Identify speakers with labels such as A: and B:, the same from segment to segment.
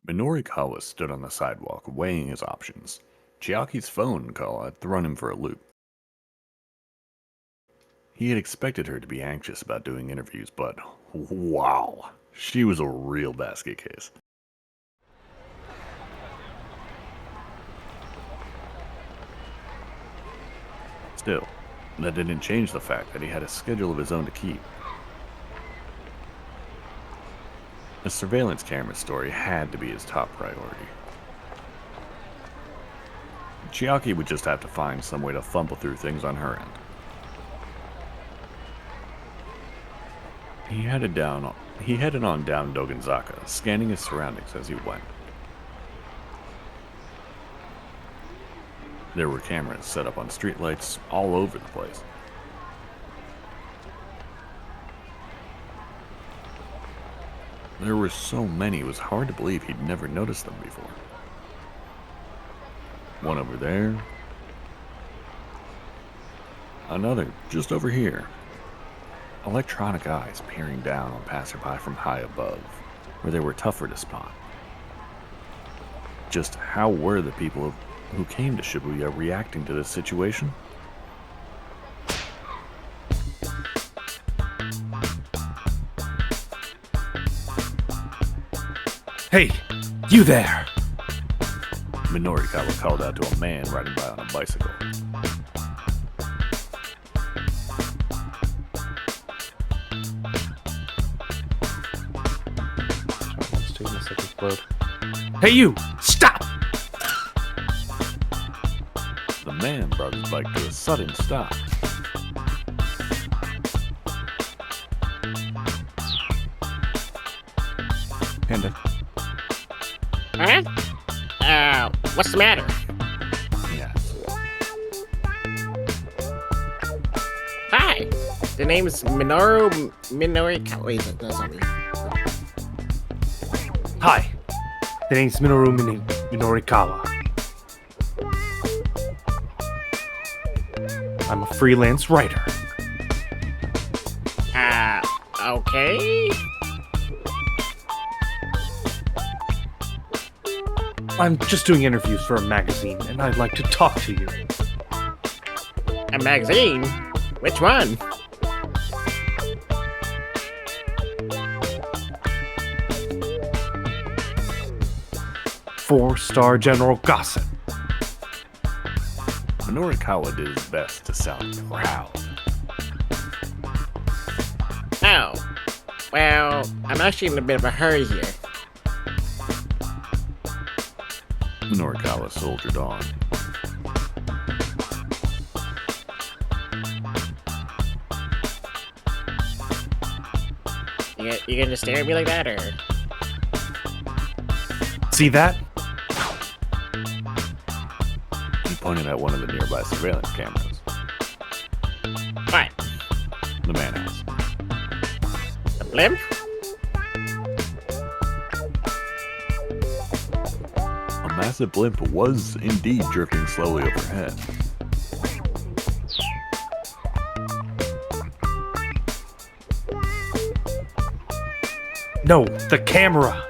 A: Minorikawa stood on the sidewalk, weighing his options. Chiaki's phone call had thrown him for a loop. He had expected her to be anxious about doing interviews, but wow, she was a real basket case. Still, that didn't change the fact that he had a schedule of his own to keep. The surveillance camera story had to be his top priority. Chiaki would just have to find some way to fumble through things on her end. He headed on down Dogenzaka, scanning his surroundings as he went. There were cameras set up on streetlights all over the place. There were so many, it was hard to believe he'd never noticed them before. One over there. Another just over here. Electronic eyes peering down on passerby from high above, where they were tougher to spot. Just how were the people who came to Shibuya reacting to this situation?
B: Hey, you there!
A: Minorikawa called out to a man riding by on a bicycle.
C: Let's take a second explode.
B: Hey you! Stop!
A: The man brought his bike to a sudden stop.
C: Panda.
D: Huh? What's the matter?
A: Yes.
D: Hi, the name is Minorikawa. Wait, that's not me.
B: Hi, the name's Minorikawa. I'm a freelance writer.
D: Okay.
B: I'm just doing interviews for a magazine, and I'd like to talk to you.
D: A magazine? Which one?
B: Four-star General Gossip.
A: Minorikawa did his best to sound proud.
D: Oh. Well, I'm actually in a bit of a hurry here.
A: Minorikawa soldiered on.
D: You gonna just stare at me like that, or?
B: See that?
A: He pointed at one of the nearby surveillance cameras.
D: What?
A: The man asked.
D: A blimp?
A: A massive blimp was indeed drifting slowly overhead.
B: No, the camera!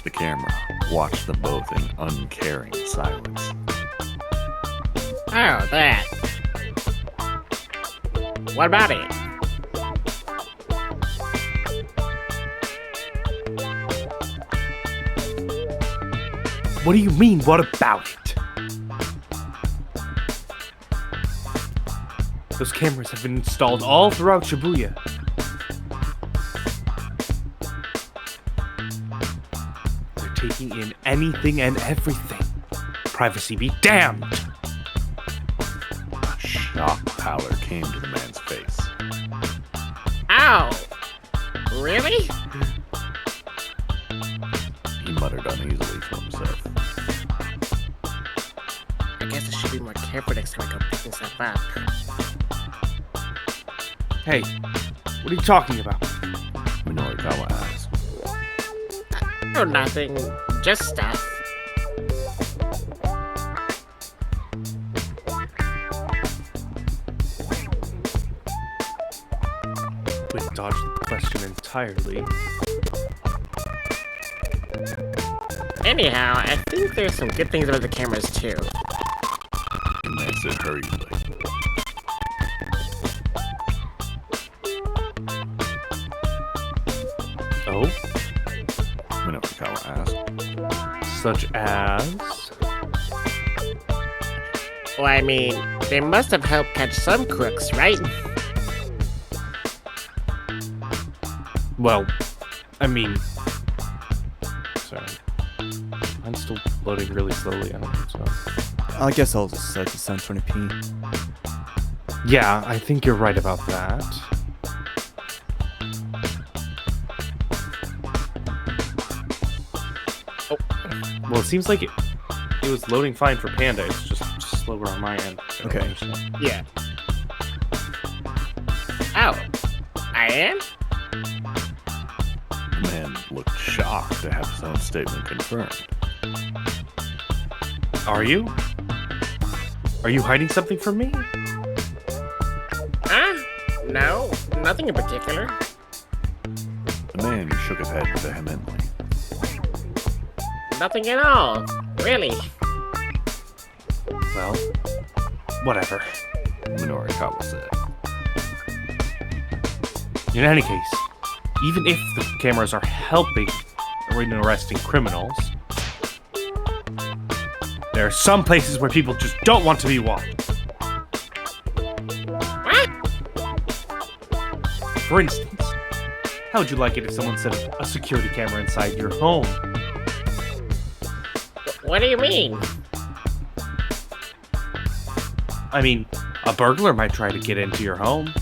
A: The camera watched them both in uncaring silence.
D: Oh, that. What about it?
B: What do you mean, what about it? Those cameras have been installed all throughout Shibuya. They're taking in anything and everything. Privacy be damned!
A: A shock pallor came to the man's face.
D: Ow! Really?
A: He muttered uneasily to himself.
D: I guess I should be more careful next time I go picking stuff up.
B: Hey, what are you talking about?
A: Minorikawa asked.
D: Oh, nothing. Just stuff.
B: we dodged the question entirely.
D: Anyhow, I think there's some good things about the cameras too.
A: The man said hurriedly.
B: Oh?
A: Minorikawa asked.
B: Such as?
D: Well, I mean, they must have helped catch some crooks, right?
B: Well, I mean... Sorry. I'm still loading really slowly, I don't think so.
C: I guess I'll just set it to 720p.
B: Yeah, I think you're right about that. Oh. Well, it seems like it was loading fine for Panda. It's just slower on my end. I don't
C: Okay.
B: understand.
D: Yeah. Oh, I am?
A: The man looked shocked to have his own statement confirmed.
B: Are you? Are you hiding something from me?
D: No, nothing in particular.
A: The man shook his head vehemently.
D: Nothing at all, really.
B: Well, whatever.
A: Minorikawa said.
B: In any case, even if the cameras are helping in arresting criminals, there are some places where people just don't want to be watched.
D: What?
B: For instance, how would you like it if someone set a security camera inside your home?
D: What do you mean?
B: I mean, a burglar might try to get into your home.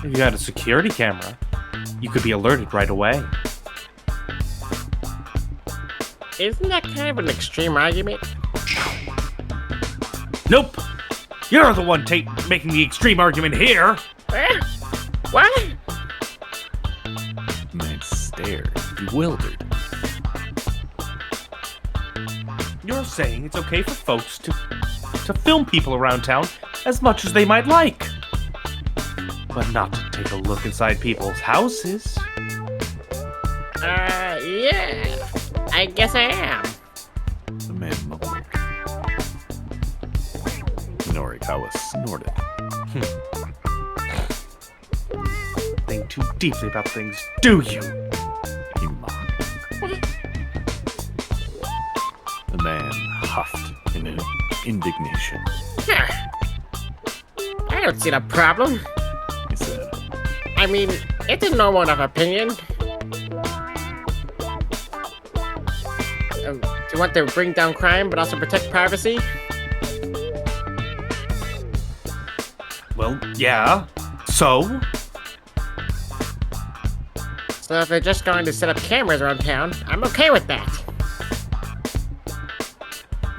B: If you had a security camera, you could be alerted right away.
D: Isn't that kind of an extreme argument?
B: Nope! You're the one making the extreme argument here!
D: What?
A: The man stared, bewildered.
B: You're saying it's okay for folks to film people around town as much as they might like, but not to take a look inside people's houses.
D: Yeah. I guess I am.
A: The man mumbled. Minorikawa snorted.
B: Think too deeply about things, do you?
A: He mocked. The man huffed in indignation.
D: Huh. I don't see the problem.
A: He said,
D: I mean, it's a normal enough opinion. Do you want to bring down crime but also protect privacy?
B: Well, yeah. So?
D: So if they're just going to set up cameras around town, I'm okay with that.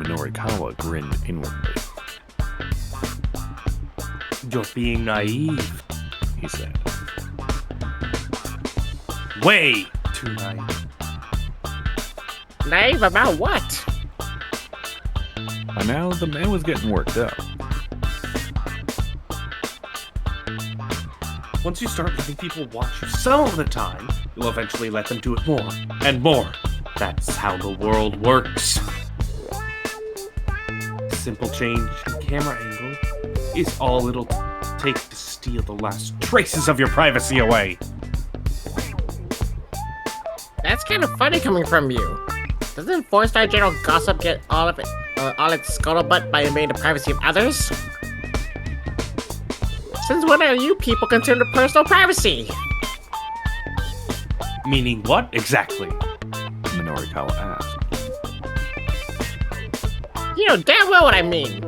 A: Minorikawa grinned inwardly.
B: You're being naive.
A: He said,
B: Way too naive.
D: Naive about what?
A: by now the man was getting worked up.
B: Once you start letting people watch you some of the time, you'll eventually let them do it more and more. That's how the world works. Simple change in camera angle is all it'll take to steal the last traces of your privacy away.
D: That's kind of funny coming from you. Doesn't 4-star general gossip get all its scuttlebutt by invading the privacy of others? Since when are you people concerned with personal privacy?
B: Meaning what exactly?
A: Minorikawa asked.
D: You know damn well what I mean.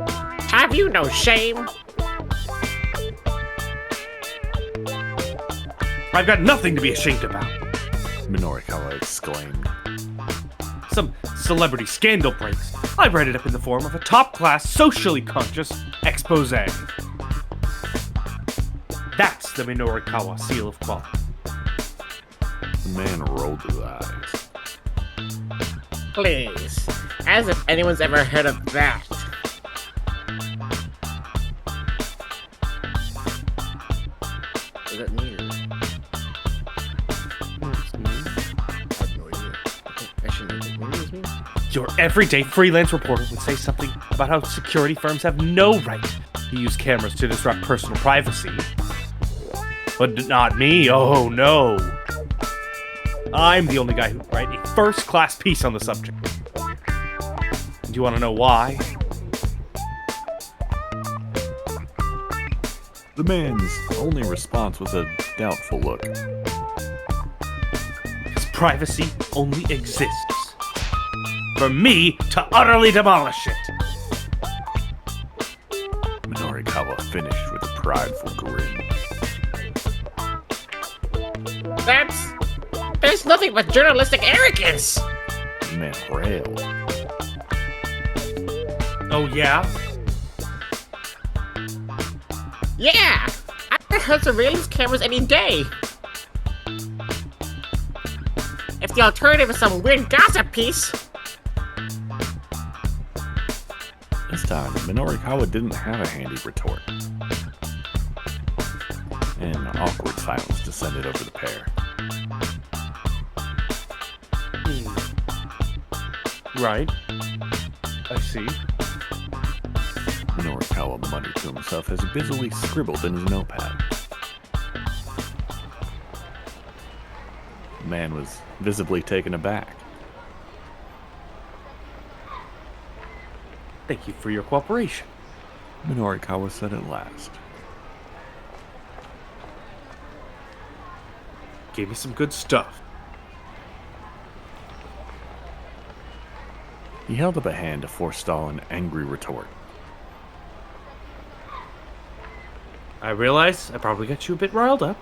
D: Have you no shame?
B: I've got nothing to be ashamed about.
A: Minorikawa exclaimed.
B: Some celebrity scandal breaks. I write it up in the form of a top-class, socially conscious expose. That's the Minorikawa seal of quality.
A: The man rolled his eyes.
D: Please. As if anyone's ever heard of that. does it mean? I have no idea. I shouldn't think. Maybe it's me?
B: Your everyday freelance reporter would say something about how security firms have no right to use cameras to disrupt personal privacy. But not me, oh no. I'm the only guy who would write a first-class piece on the subject. Do you want to know why?
A: The man's only response was a doubtful look.
B: Because privacy only exists for me to utterly demolish it.
A: Minorikawa finished with a prideful grin.
D: There's nothing but journalistic arrogance!
A: The man railed.
B: Oh yeah?
D: Yeah! I could have surveillance cameras any day! If the alternative is some weird gossip piece...
A: This time, Minorikawa didn't have a handy retort. An awkward silence descended over the pair.
B: Right. I see.
A: Minorikawa muttered to himself as he busily scribbled in his notepad. The man was visibly taken aback.
B: Thank you for your cooperation.
A: Minorikawa said at last.
B: Gave me some good stuff.
A: He held up a hand to forestall an angry retort.
B: I realize I probably got you a bit riled up.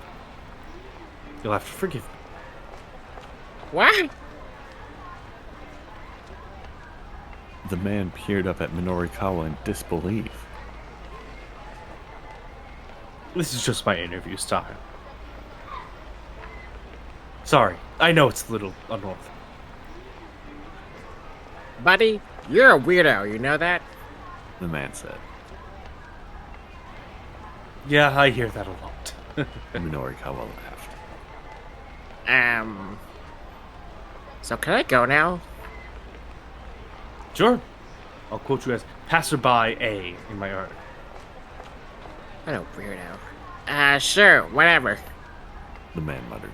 B: You'll have to forgive me.
D: What?
A: The man peered up at Minorikawa in disbelief.
B: This is just my interview style. Sorry, I know it's a little unorthodox.
D: Buddy, you're a weirdo, you know that?
A: The man said.
B: Yeah, I hear that a lot.
A: Minorikawa laughed.
D: So can I go now?
B: Sure. I'll quote you as passerby A in my article.
D: What a weirdo. Sure, whatever.
A: The man muttered.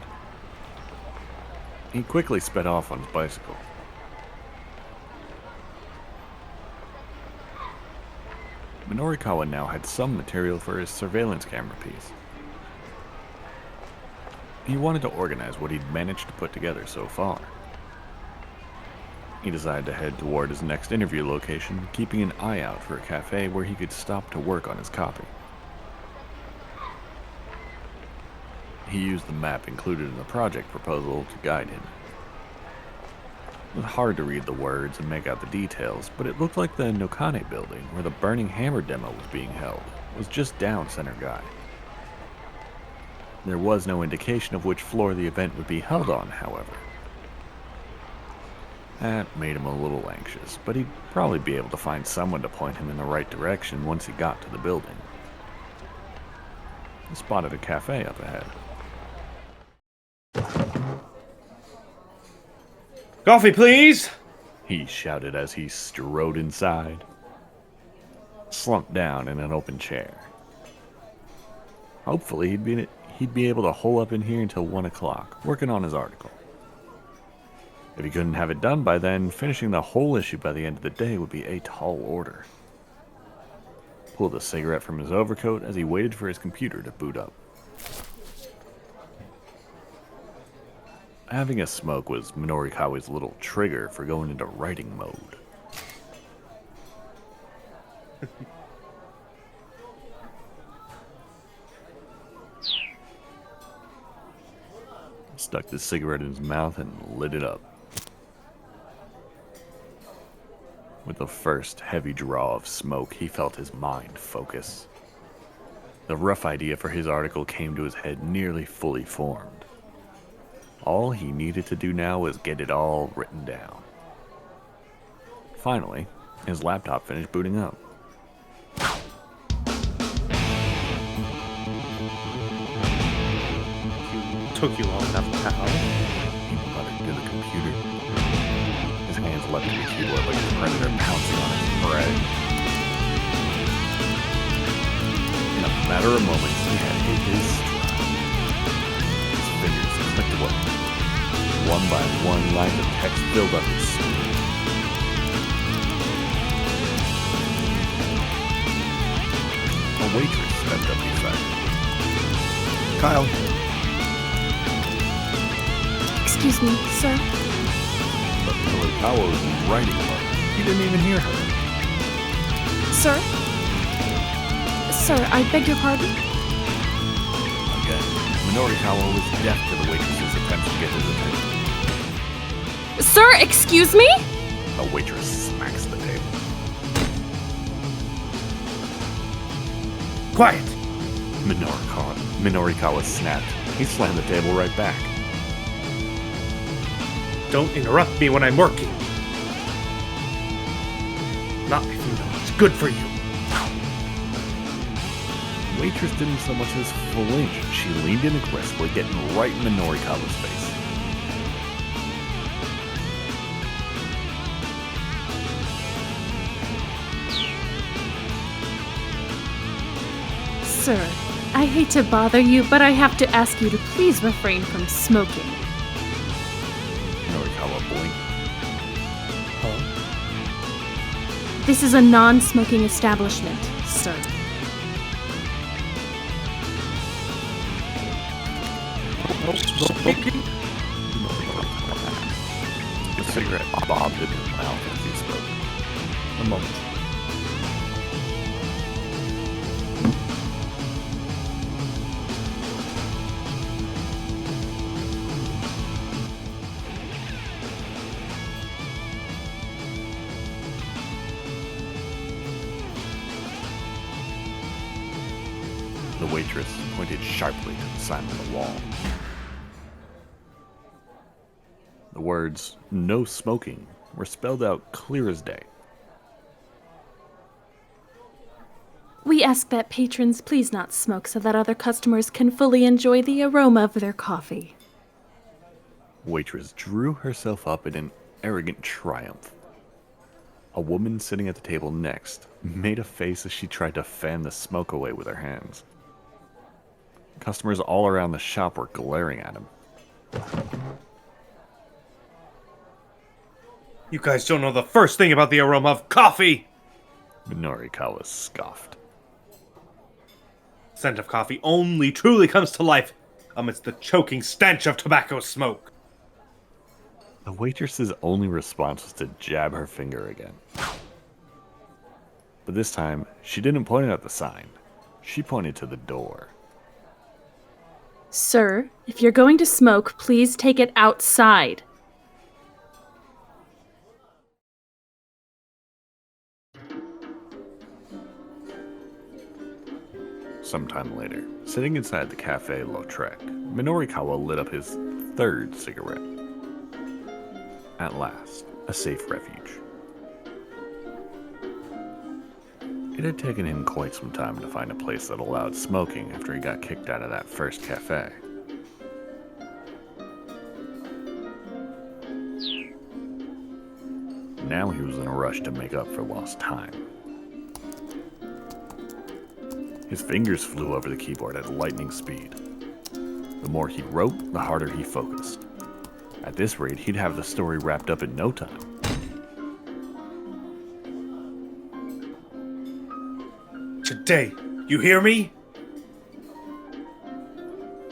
A: He quickly sped off on his bicycle. Minorikawa now had some material for his surveillance camera piece. He wanted to organize what he'd managed to put together so far. He decided to head toward his next interview location, keeping an eye out for a cafe where he could stop to work on his copy. He used the map included in the project proposal to guide him. It was hard to read the words and make out the details, but it looked like the Nokane building, where the Burning Hammer demo was being held, was just down Center Guy. There was no indication of which floor the event would be held on, however. That made him a little anxious, but he'd probably be able to find someone to point him in the right direction once he got to the building. He spotted a cafe up ahead.
B: Coffee, please!
A: He shouted as he strode inside, slumped down in an open chair. Hopefully he'd be able to hole up in here until 1 o'clock, working on his article. If he couldn't have it done by then, finishing the whole issue by the end of the day would be a tall order. Pulled a cigarette from his overcoat as he waited for his computer to boot up. Having a smoke was Minorikawa's little trigger for going into writing mode. Stuck the cigarette in his mouth and lit it up. With the first heavy draw of smoke, he felt his mind focus. The rough idea for his article came to his head nearly fully formed. All he needed to do now was get it all written down. Finally, his laptop finished booting up.
B: took you long enough, pal.
A: He muttered to the computer. His hands leapt to the keyboard like a predator pouncing on its prey. In a matter of moments, he had hit his stride. His fingers clicked away. One by one, lines of text filled up his screen. A waitress stepped up beside him.
C: Kyle,
E: Excuse me, sir.
A: But Minorikawa was in writing mode. He didn't even hear her.
E: Sir? Sir, I beg your pardon?
A: Again, Minorikawa was deaf to the waitress's attempts to get his attention.
E: Sir, excuse me?
A: A waitress smacks the table.
B: Quiet!
A: Minorikawa snapped. He slammed the table right back.
B: Don't interrupt me when I'm working. Not if you know what's good for you.
A: Waitress didn't so much as flinch. She leaned in aggressively, getting right in Minorikawa's face.
E: Sir, I hate to bother you, but I have to ask you to please refrain from smoking.
A: Minorikawa blinked.
E: This is a non-smoking establishment, sir.
A: The cigarette bobbed in his mouth as he spoke.
C: a moment.
A: The waitress pointed sharply to the sign on the wall. The words, "No smoking," were spelled out clear as day.
E: We ask that patrons please not smoke so that other customers can fully enjoy the aroma of their coffee.
A: Waitress drew herself up in an arrogant triumph. A woman sitting at the table next made a face as she tried to fan the smoke away with her hands. Customers all around the shop were glaring at him.
B: You guys don't know the first thing about the aroma of coffee!
A: Minorikawa scoffed.
B: Scent of coffee only truly comes to life amidst the choking stench of tobacco smoke.
A: The waitress's only response was to jab her finger again. But this time, she didn't point at the sign. She pointed to the door.
E: Sir, if you're going to smoke, please take it outside.
A: Sometime later, sitting inside the Cafe Lautrec, Minorikawa lit up his third cigarette. At last, a safe refuge. It had taken him quite some time to find a place that allowed smoking after he got kicked out of that first cafe. Now he was in a rush to make up for lost time. His fingers flew over the keyboard at lightning speed. The more he wrote, the harder he focused. At this rate, he'd have the story wrapped up in no time.
B: Today, you hear me?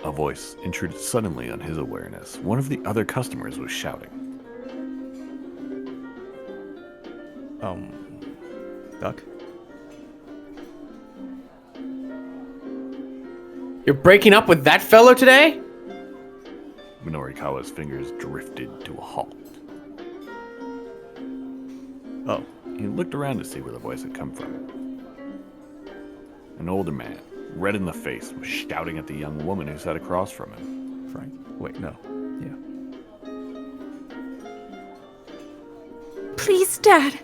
A: A voice intruded suddenly on his awareness. One of the other customers was shouting.
C: Duck?
F: You're breaking up with that fellow today?
A: Minorikawa's fingers drifted to a halt.
C: Oh,
A: He looked around to see where the voice had come from. An older man, red in the face, was shouting at the young woman who sat across from him.
C: Frank. Wait, no. Yeah.
E: Please, Dad.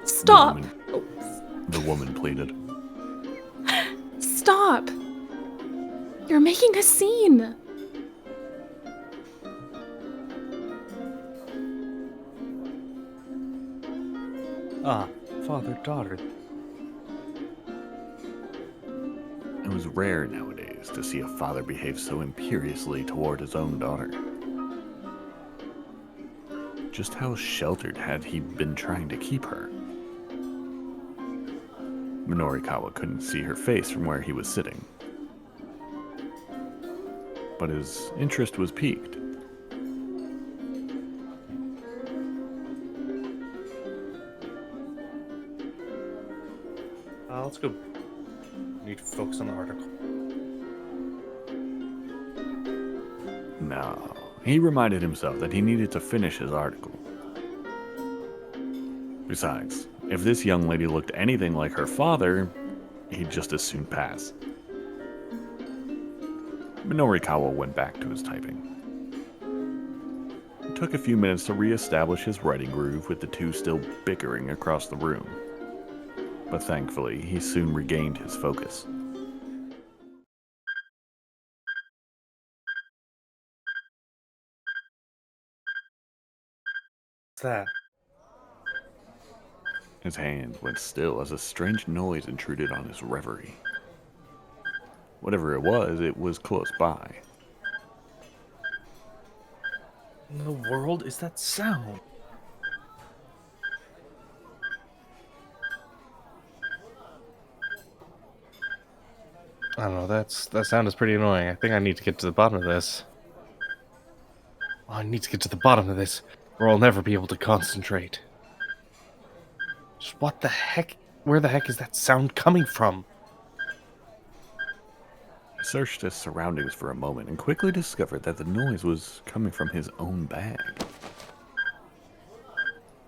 E: Stop.
A: The woman pleaded.
E: Stop. You're making a scene.
B: Father-daughter.
A: It was rare nowadays to see a father behave so imperiously toward his own daughter. Just how sheltered had he been trying to keep her? Minorikawa couldn't see her face from where he was sitting, but his interest was piqued.
B: Let's go. Need to focus on the article.
A: No, he reminded himself that he needed to finish his article. Besides, if this young lady looked anything like her father, he'd just as soon pass. Minorikawa went back to his typing. It took a few minutes to re-establish his writing groove with the two still bickering across the room. But thankfully, he soon regained his focus.
B: What's that?
A: His hand went still as a strange noise intruded on his reverie. Whatever it was close by.
B: In the world is that sound? I don't know, that sound is pretty annoying. I think I need to get to the bottom of this. Oh, I need to get to the bottom of this, or I'll never be able to concentrate. Just what the heck? Where the heck is that sound coming from?
A: He searched his surroundings for a moment and quickly discovered that the noise was coming from his own bag.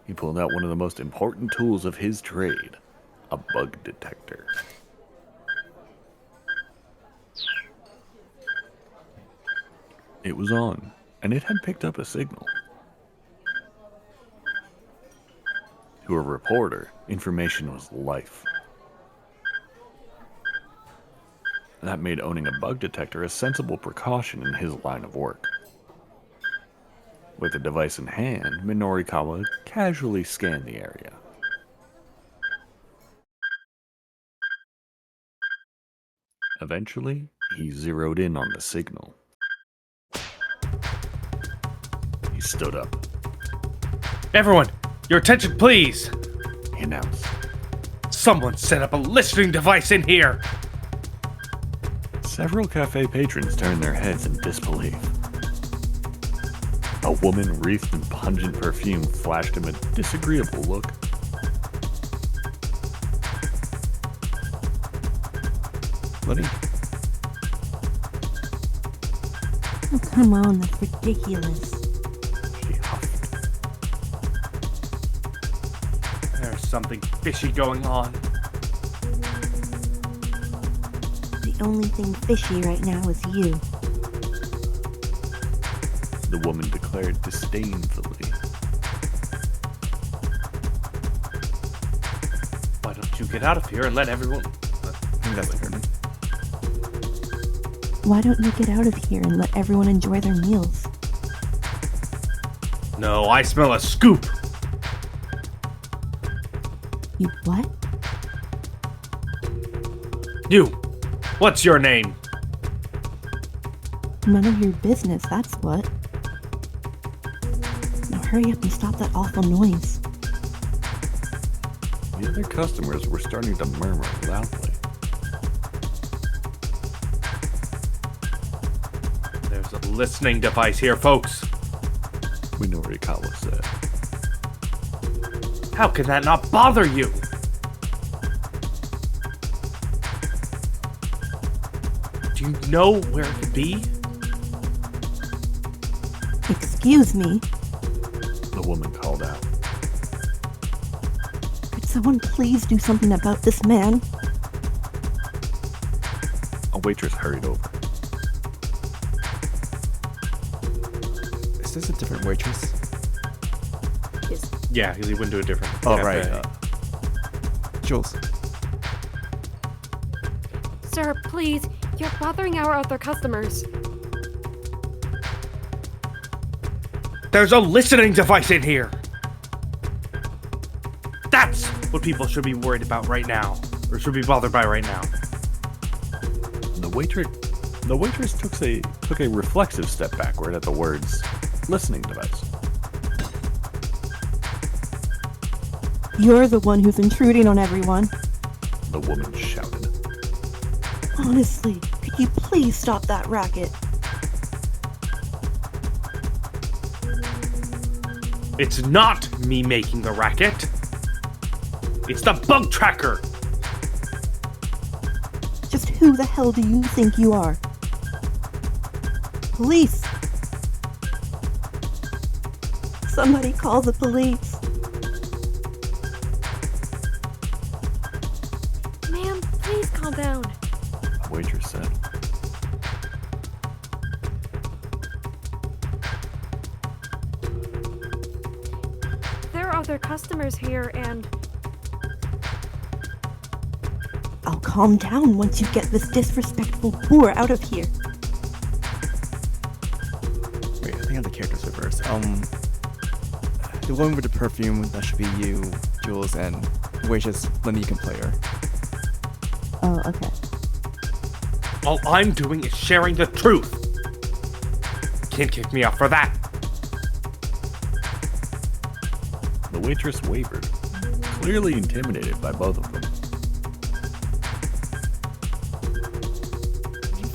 A: He pulled out one of the most important tools of his trade, a bug detector. It was on, and it had picked up a signal. To a reporter, information was life. That made owning a bug detector a sensible precaution in his line of work. With the device in hand, Minorikawa casually scanned the area. Eventually, he zeroed in on the signal. He stood up.
B: Everyone, your attention please!
A: He announced.
B: Someone set up a listening device in here!
A: Several cafe patrons turned their heads in disbelief. A woman wreathed in pungent perfume flashed him a disagreeable look.
C: Lini?
G: Oh, come on, that's ridiculous.
A: She huffed.
B: There's something fishy going on.
G: The only thing fishy right now is you.
A: The woman declared disdainfully.
B: Why don't you get out of here and let everyone...
C: I think that's her name.
G: Why don't you get out of here and let everyone enjoy their meals?
B: No, I smell a scoop!
G: You what?
B: You! What's your name?
G: None of your business, that's what. Now hurry up and stop that awful noise.
A: The other customers were starting to murmur loudly.
B: There's a listening device here, folks.
A: Minorikawa said.
B: How can that not bother you? Do you know where it could be?
G: Excuse me,
A: The woman called out.
G: could someone please do something about this man?
A: A waitress hurried over.
C: Is this a different waitress?
B: Yeah, because he went to a different
C: Oh,
B: cafe.
C: right. Jules.
H: Sir, please, you're bothering our other customers.
B: There's a listening device in here! That's what people should be worried about right now, or should be bothered by right now.
A: The waitress took a reflexive step backward at the words listening device.
G: You're the one who's intruding on everyone.
A: The woman shouted.
G: Honestly, could you please stop that racket?
B: It's not me making the racket. It's the bug tracker.
G: Just who the hell do you think you are? Police! Somebody call the police.
H: Ma'am, please calm down.
A: The waitress said.
H: There are other customers here and...
G: I'll calm down once you get this disrespectful whore out of here.
C: Wait, I think I have the characters reversed. The one with the perfume, that should be you, Jules, and Waitress, Lini, you can play her.
G: Oh, okay.
B: All I'm doing is sharing the truth. Can't kick me out for that.
A: The waitress wavered, clearly intimidated by both of them.
H: You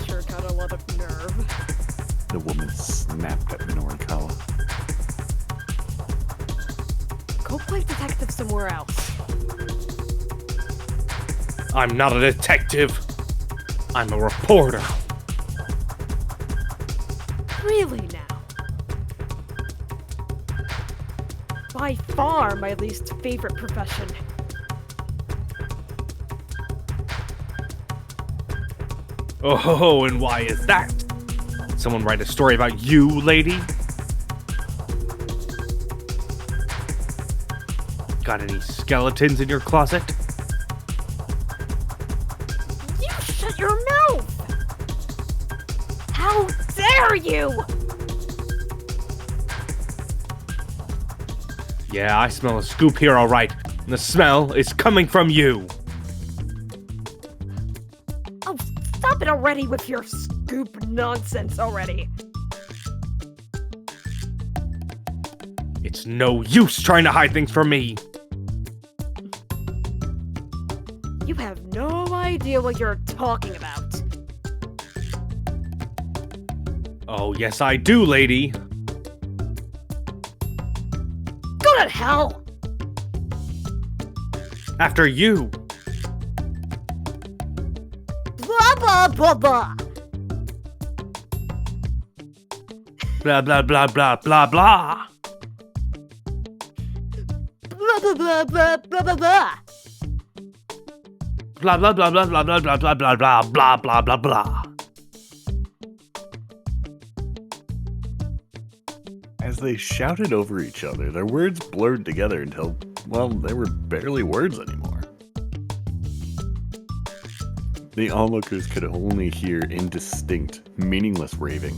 H: sure got a lot of nerve.
A: The woman snapped at Minorikawa.
H: Go play detective somewhere else.
B: I'm not a detective. I'm a reporter.
H: Really now? By far my least favorite profession.
B: Oh, and why is that? Someone write a story about you, lady? Got any skeletons in your closet?
H: You shut your mouth! How dare you!
B: Yeah, I smell a scoop here, all right. And the smell is coming from you.
H: Oh, stop it already with your scoop nonsense already.
B: It's no use trying to hide things from me.
H: You have no idea what you're talking about.
B: Oh, yes, I do, lady.
H: Go to hell!
B: After you.
H: Blah blah blah blah!
B: Blah, blah, blah, blah, blah, blah.
H: Blah blah blah blah blah blah blah!
B: Blah, blah, blah, blah, blah, blah, blah, blah, blah, blah, blah, blah, blah, blah.
A: As they shouted over each other, their words blurred together until, well, they were barely words anymore. The onlookers could only hear indistinct, meaningless raving.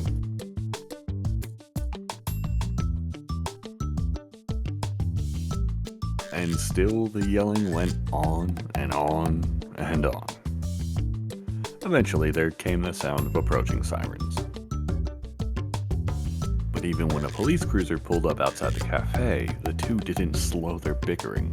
A: And still the yelling went on and on and on. Eventually there came the sound of approaching sirens. But even when a police cruiser pulled up outside the cafe, the two didn't slow their bickering.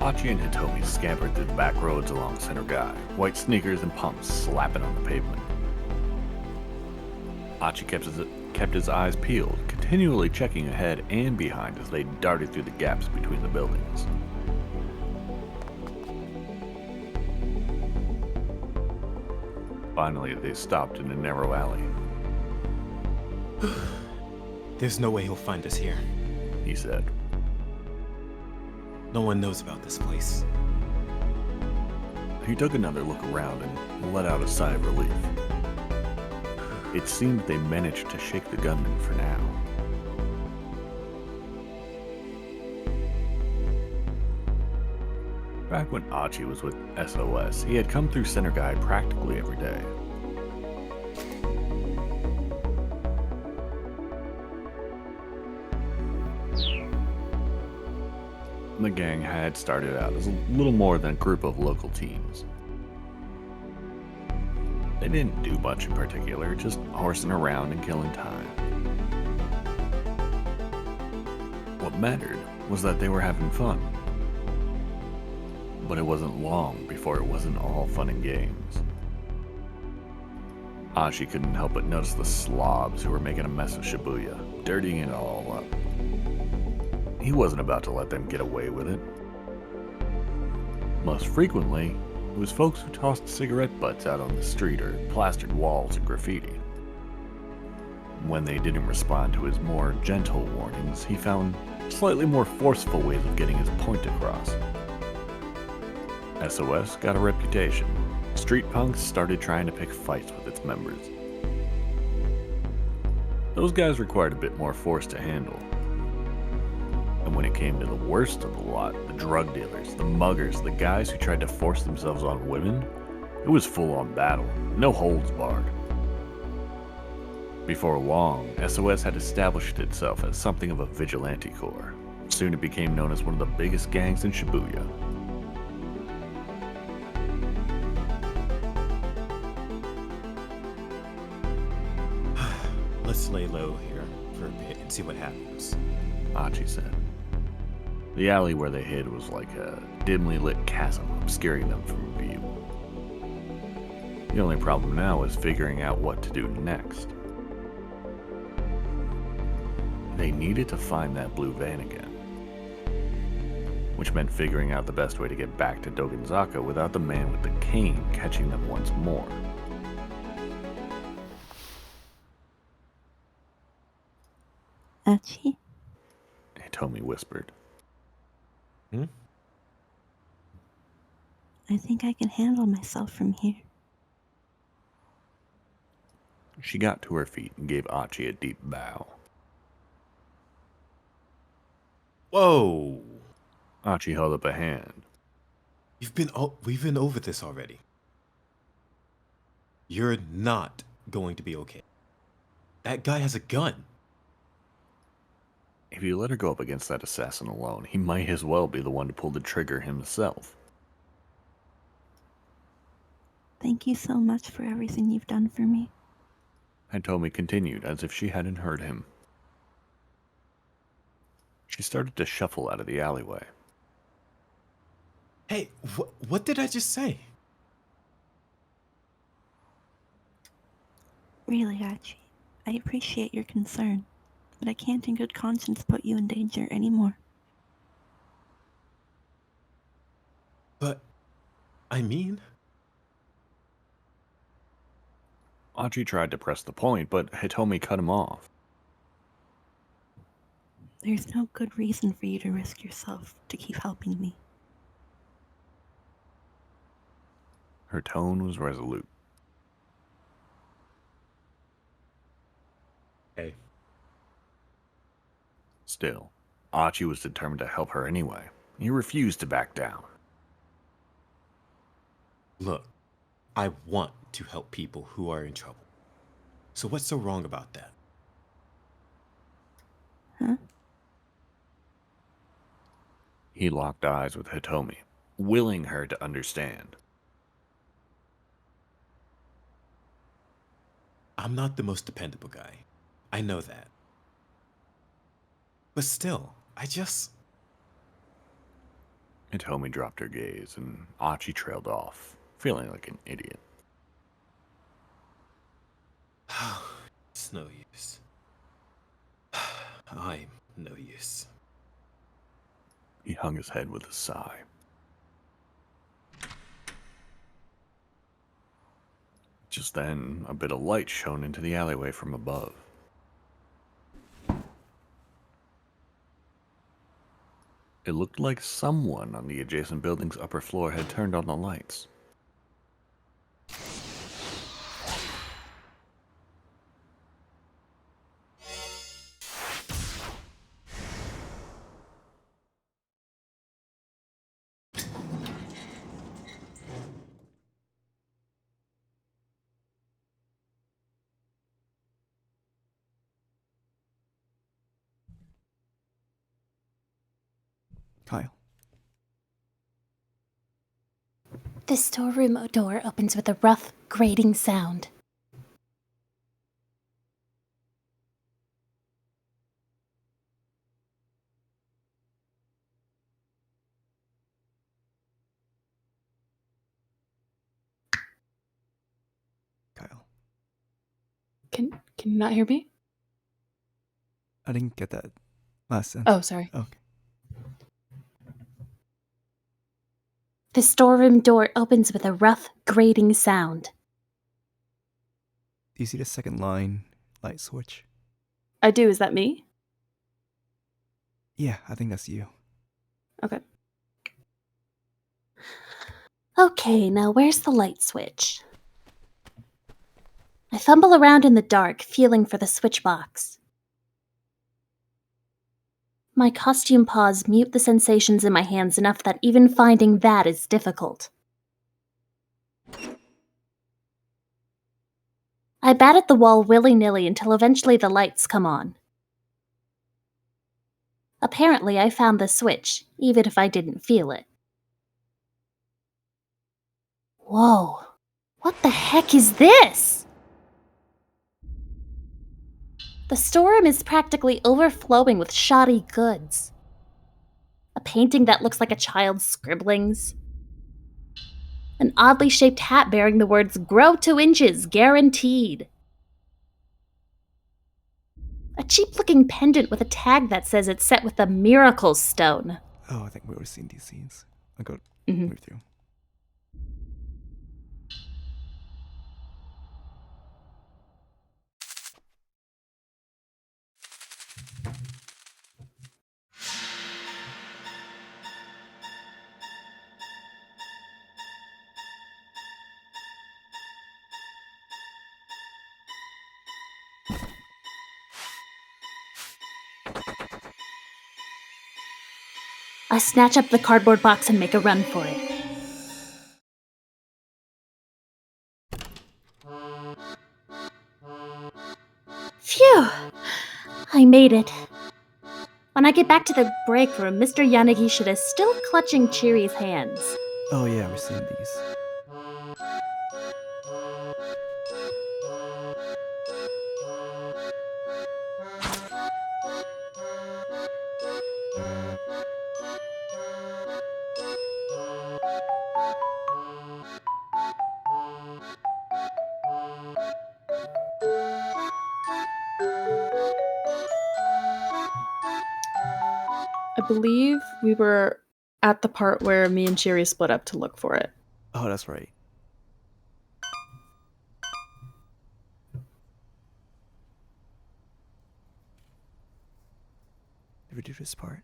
A: Achi and Hitomi scampered through the back roads along Center Guy, white sneakers and pumps slapping on the pavement. Achi kept his eyes peeled, continually checking ahead and behind as they darted through the gaps between the buildings. Finally, they stopped in a narrow alley.
I: There's no way he'll find us here.
A: He said.
I: No one knows about this place.
A: He took another look around and let out a sigh of relief. It seemed they managed to shake the gunman for now. Back when Achi was with SOS, he had come through Center Guide practically every day. The gang had started out as a little more than a group of local teens. They didn't do much in particular, just horsing around and killing time. What mattered was that they were having fun. But it wasn't long before it wasn't all fun and games. Achi couldn't help but notice the slobs who were making a mess of Shibuya, dirtying it all up. He wasn't about to let them get away with it. Most frequently, it was folks who tossed cigarette butts out on the street or plastered walls and graffiti. When they didn't respond to his more gentle warnings, he found slightly more forceful ways of getting his point across. SOS got a reputation. Street punks started trying to pick fights with its members. Those guys required a bit more force to handle. And when it came to the worst of the lot, the drug dealers, the muggers, the guys who tried to force themselves on women, it was full-on battle, no holds barred. Before long, SOS had established itself as something of a vigilante corps. Soon it became known as one of the biggest gangs in Shibuya.
I: Let's lay low here for a bit and see what happens.
A: Achi said. The alley where they hid was like a dimly lit chasm obscuring them from view. The only problem now was figuring out what to do next. They needed to find that blue van again, which meant figuring out the best way to get back to Dogenzaka without the man with the cane catching them once more.
G: Achi,
A: Hitomi whispered.
G: I think I can handle myself from here.
A: She got to her feet and gave Achi a deep bow.
I: Whoa!
A: Achi held up a hand.
I: We've been over this already. You're not going to be okay. That guy has a gun.
A: If you let her go up against that assassin alone, he might as well be the one to pull the trigger himself.
G: Thank you so much for everything you've done for me.
A: Hitomi continued as if she hadn't heard him. She started to shuffle out of the alleyway.
I: Hey, what did I just say?
G: Really, Achi, I appreciate your concern, but I can't in good conscience put you in danger anymore.
I: But, I mean...
A: Achi tried to press the point, but Hitomi cut him off.
G: There's no good reason for you to risk yourself to keep helping me.
A: Her tone was resolute.
I: Hey.
A: Still, Achi was determined to help her anyway. He refused to back down.
I: Look, I want to help people who are in trouble. So what's so wrong about that?
G: Huh?
A: He locked eyes with Hitomi, willing her to understand.
I: I'm not the most dependable guy. I know that. But still,
A: Hitomi dropped her gaze, and Achi trailed off, feeling like an idiot.
I: It's no use. I'm no use.
A: He hung his head with a sigh. Just then, a bit of light shone into the alleyway from above. It looked like someone on the adjacent building's upper floor had turned on the lights.
C: Kyle.
E: The storeroom door opens with a rough, grating sound.
C: Kyle.
E: Can you not hear me?
C: I didn't get that last sentence.
E: Oh, sorry.
C: Okay.
E: The storeroom door opens with a rough, grating sound.
C: Do you see the second line light switch?
E: I do. Is that me?
C: Yeah, I think that's you.
E: Okay. Okay, now where's the light switch? I fumble around in the dark, feeling for the switch box. My costume paws mute the sensations in my hands enough that even finding that is difficult. I bat at the wall willy-nilly until eventually the lights come on. Apparently, I found the switch, even if I didn't feel it. Whoa. What the heck is this? The storeroom is practically overflowing with shoddy goods. A painting that looks like a child's scribblings. An oddly shaped hat bearing the words "Grow 2 inches, guaranteed." A cheap-looking pendant with a tag that says it's set with the Miracle Stone.
C: Oh, I think we already seen these scenes. I'll go
E: Mhm.
C: move through.
E: I snatch up the cardboard box and make a run for it. Phew! I made it. When I get back to the break room, Mr. Yanagishida is still clutching Chiri's hands.
C: Oh yeah, we've seen these.
E: I believe we were at the part where me and Chiri split up to look for it.
C: Oh, that's right. Did we do this part?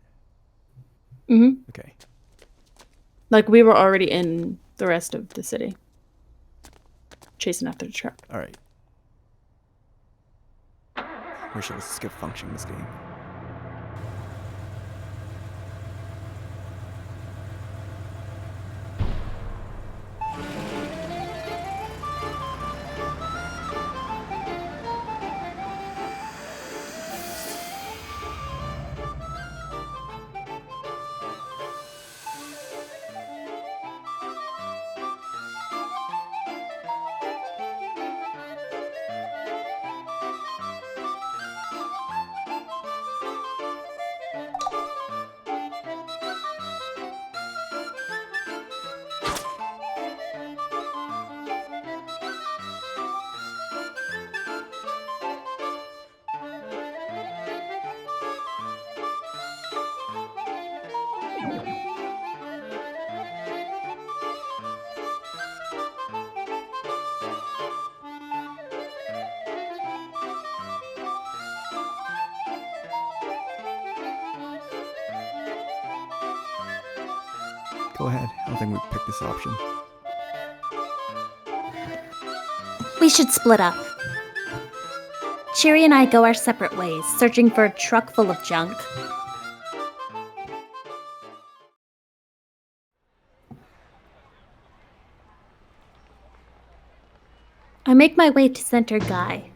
E: Mm-hmm.
C: Okay.
E: Like, we were already in the rest of the city. Chasing after the truck.
C: Alright. Wish I was skip function in this game. Go ahead. I don't think we picked this option.
E: We should split up. Chiri and I go our separate ways, searching for a truck full of junk. I make my way to Center Guy.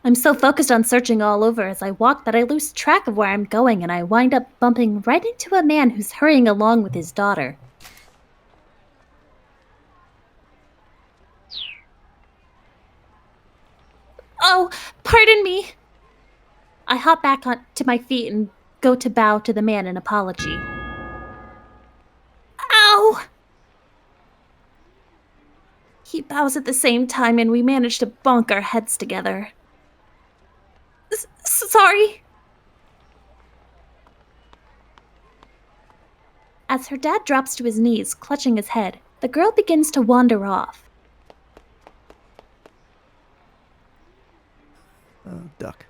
E: I'm so focused on searching all over as I walk that I lose track of where I'm going, and I wind up bumping right into a man who's hurrying along with his daughter. Oh, pardon me. I hop back to my feet and go to bow to the man in apology. Ow! He bows at the same time, and we manage to bonk our heads together. Sorry. As her dad drops to his knees, clutching his head, the girl begins to wander off.
C: Duck.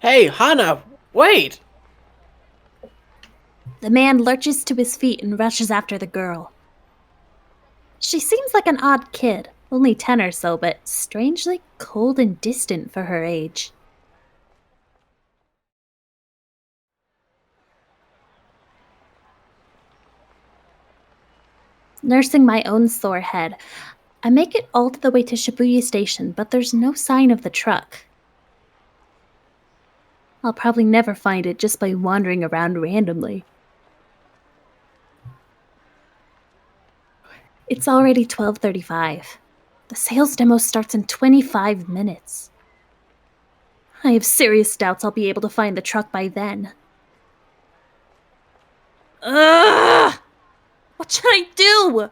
F: Hey, Hana, wait!
E: The man lurches to his feet and rushes after the girl. She seems like an odd kid, only 10 or so, but strangely cold and distant for her age. Nursing my own sore head, I make it all the way to Shibuya Station, but there's no sign of the truck. I'll probably never find it just by wandering around randomly. It's already 12:35. The sales demo starts in 25 minutes. I have serious doubts I'll be able to find the truck by then. Ugh! What should I do?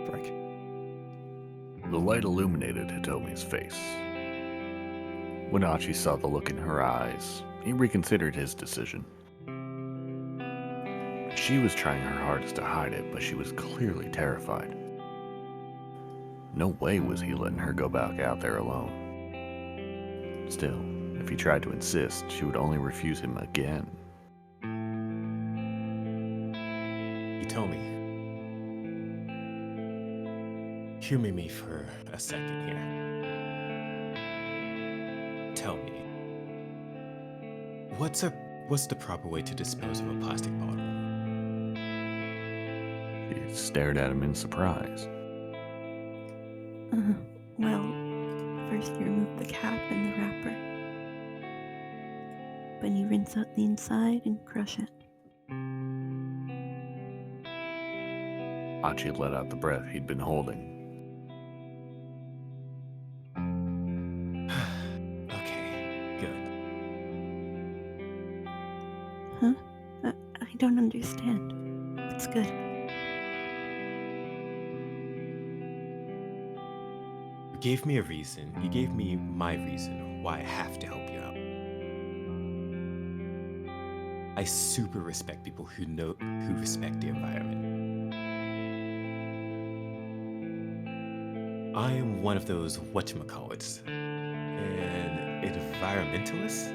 C: Frick.
A: The light illuminated Hitomi's face. When Achi saw the look in her eyes, he reconsidered his decision. She was trying her hardest to hide it, but she was clearly terrified. No way was he letting her go back out there alone. Still, if he tried to insist, she would only refuse him again.
I: Hitomi. Humor me for a second here. Tell me, what's the proper way to dispose of a plastic bottle?
A: She stared at him in surprise.
G: Well, first you remove the cap and the wrapper. Then you rinse out the inside and crush it.
A: Achi let out the breath he'd been holding.
I: Okay, good.
G: Huh? I don't understand. It's good.
I: You gave me a reason. You gave me my reason why I have to help you out. I super respect people who respect the environment. I am one of those whatchamacallits, an environmentalist?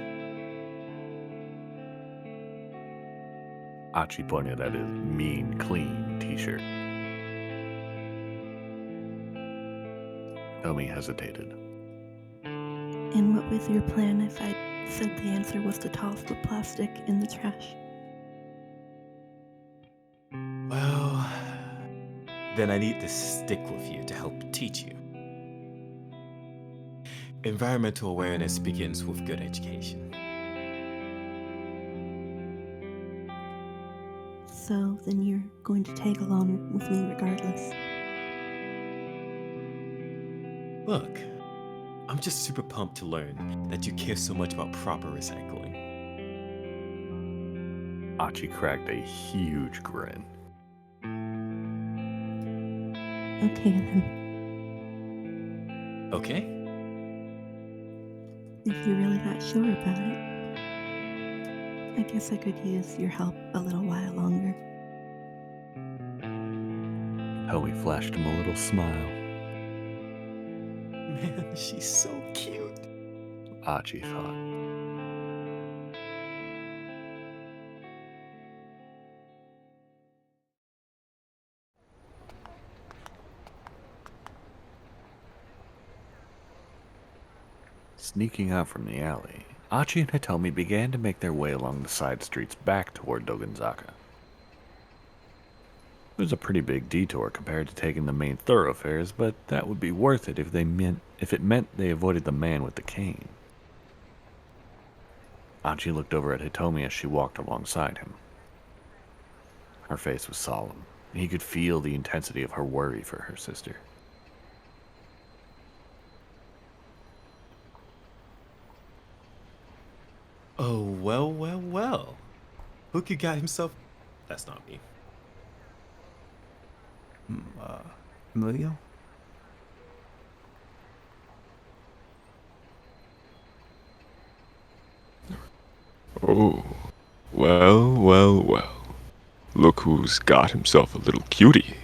A: Achi pointed at his mean, clean t-shirt. Hitomi hesitated.
G: And what was your plan if I said the answer was to toss the plastic in the trash?
I: Well, then I need to stick with you to help teach you. Environmental awareness begins with good education.
G: So then you're going to tag along with me regardless.
I: Look, I'm just super pumped to learn that you care so much about proper recycling.
A: Achi cracked a huge grin.
G: Okay then.
I: Okay?
G: If you're really that sure about it, I guess I could use your help a little while longer.
A: Hitomi flashed him a little smile.
I: Man, she's so cute.
A: Achi thought. Sneaking out from the alley, Achi and Hitomi began to make their way along the side streets back toward Dogenzaka. It was a pretty big detour compared to taking the main thoroughfares, but that would be worth it if it meant they avoided the man with the cane. Achi looked over at Hitomi as she walked alongside him. Her face was solemn, and he could feel the intensity of her worry for her sister.
I: Oh, well, well, well. Look who got himself... That's not me.
C: Emilio?
J: Oh, well, well, well. Look who's got himself a little cutie.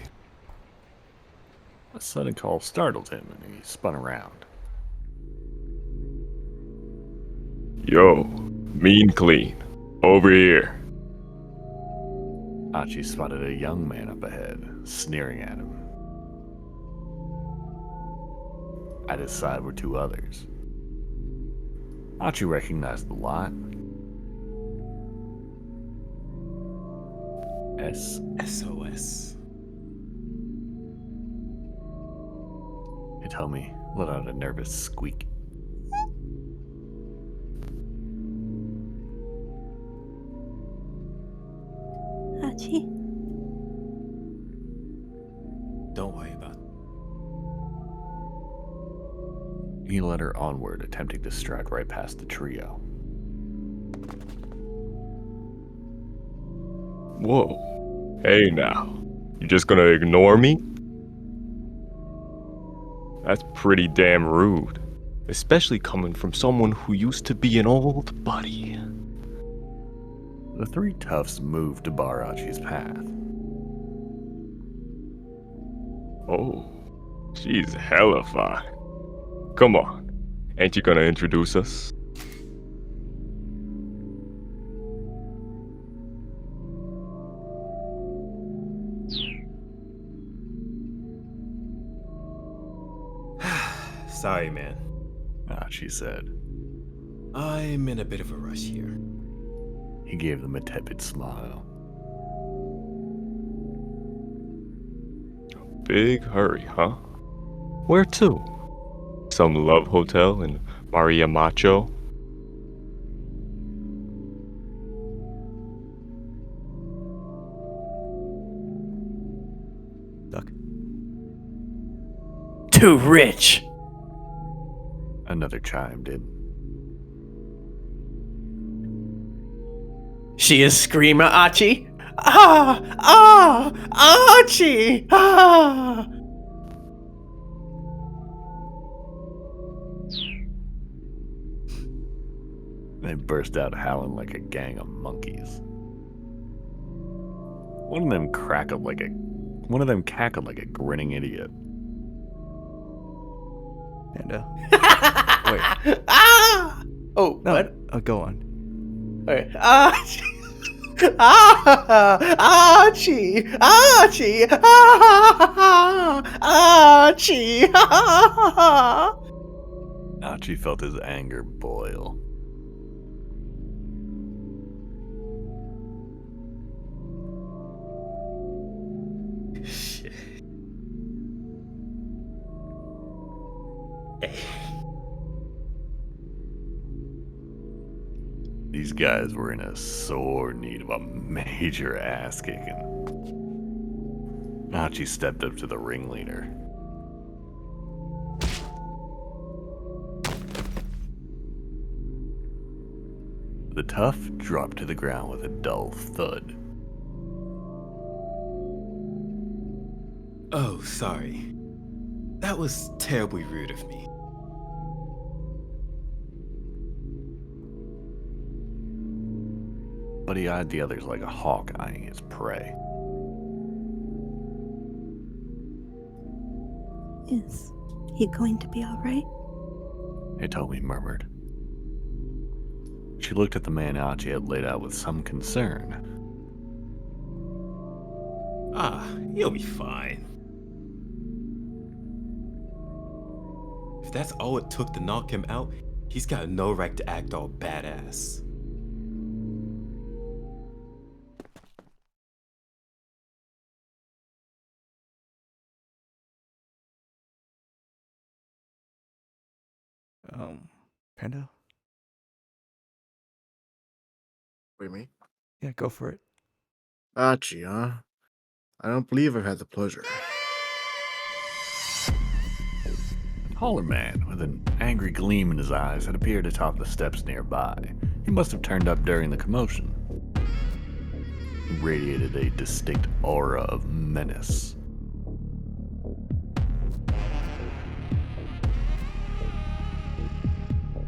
A: A sudden call startled him, and he spun around.
J: Yo, mean clean, over here.
A: Achi spotted a young man up ahead, sneering at him. At his side were two others. Achi recognized the lot.
I: SOS.
A: Hitomi let out a nervous squeak.
G: Achi?
I: Don't worry about it.
A: He led her onward, attempting to stride right past the trio.
J: Whoa. Hey now, you just gonna ignore me? That's pretty damn rude. Especially coming from someone who used to be an old buddy.
A: The three toughs moved to bar Achi's path.
J: Oh, she's hella fine. Come on, ain't you gonna introduce us?
I: Sorry, man.
A: Achi said.
I: I'm in a bit of a rush here.
A: He gave them a tepid smile.
J: Big hurry, huh? Where to? Some love hotel in Maria Macho?
C: Duck.
F: Too rich.
A: Another chimed in.
F: She is Screamer Achi. Achi.
A: They burst out howling like a gang of monkeys. One of them cackled like a grinning idiot.
C: And,
F: Wait. Oh,
C: no,
F: what?
C: go on.
F: Okay. Achi. Achi.
A: Achi felt his anger boil.
I: Shit.
A: These guys were in a sore need of a major ass kicking. Achi stepped up to the ringleader. The tough dropped to the ground with a dull thud.
I: Oh, sorry. That was terribly rude of me.
A: But he eyed the others like a hawk eyeing his prey.
G: Is he going to be alright?
A: Hitomi murmured. She looked at the man Achi had laid out with some concern.
I: He'll be fine. If that's all it took to knock him out, he's got no right to act all badass.
C: Panda?
K: Wait, me?
C: Yeah, go for it.
K: Achi, huh? I don't believe I've had the pleasure.
A: A taller man with an angry gleam in his eyes had appeared atop the steps nearby. He must have turned up during the commotion. He radiated a distinct aura of menace.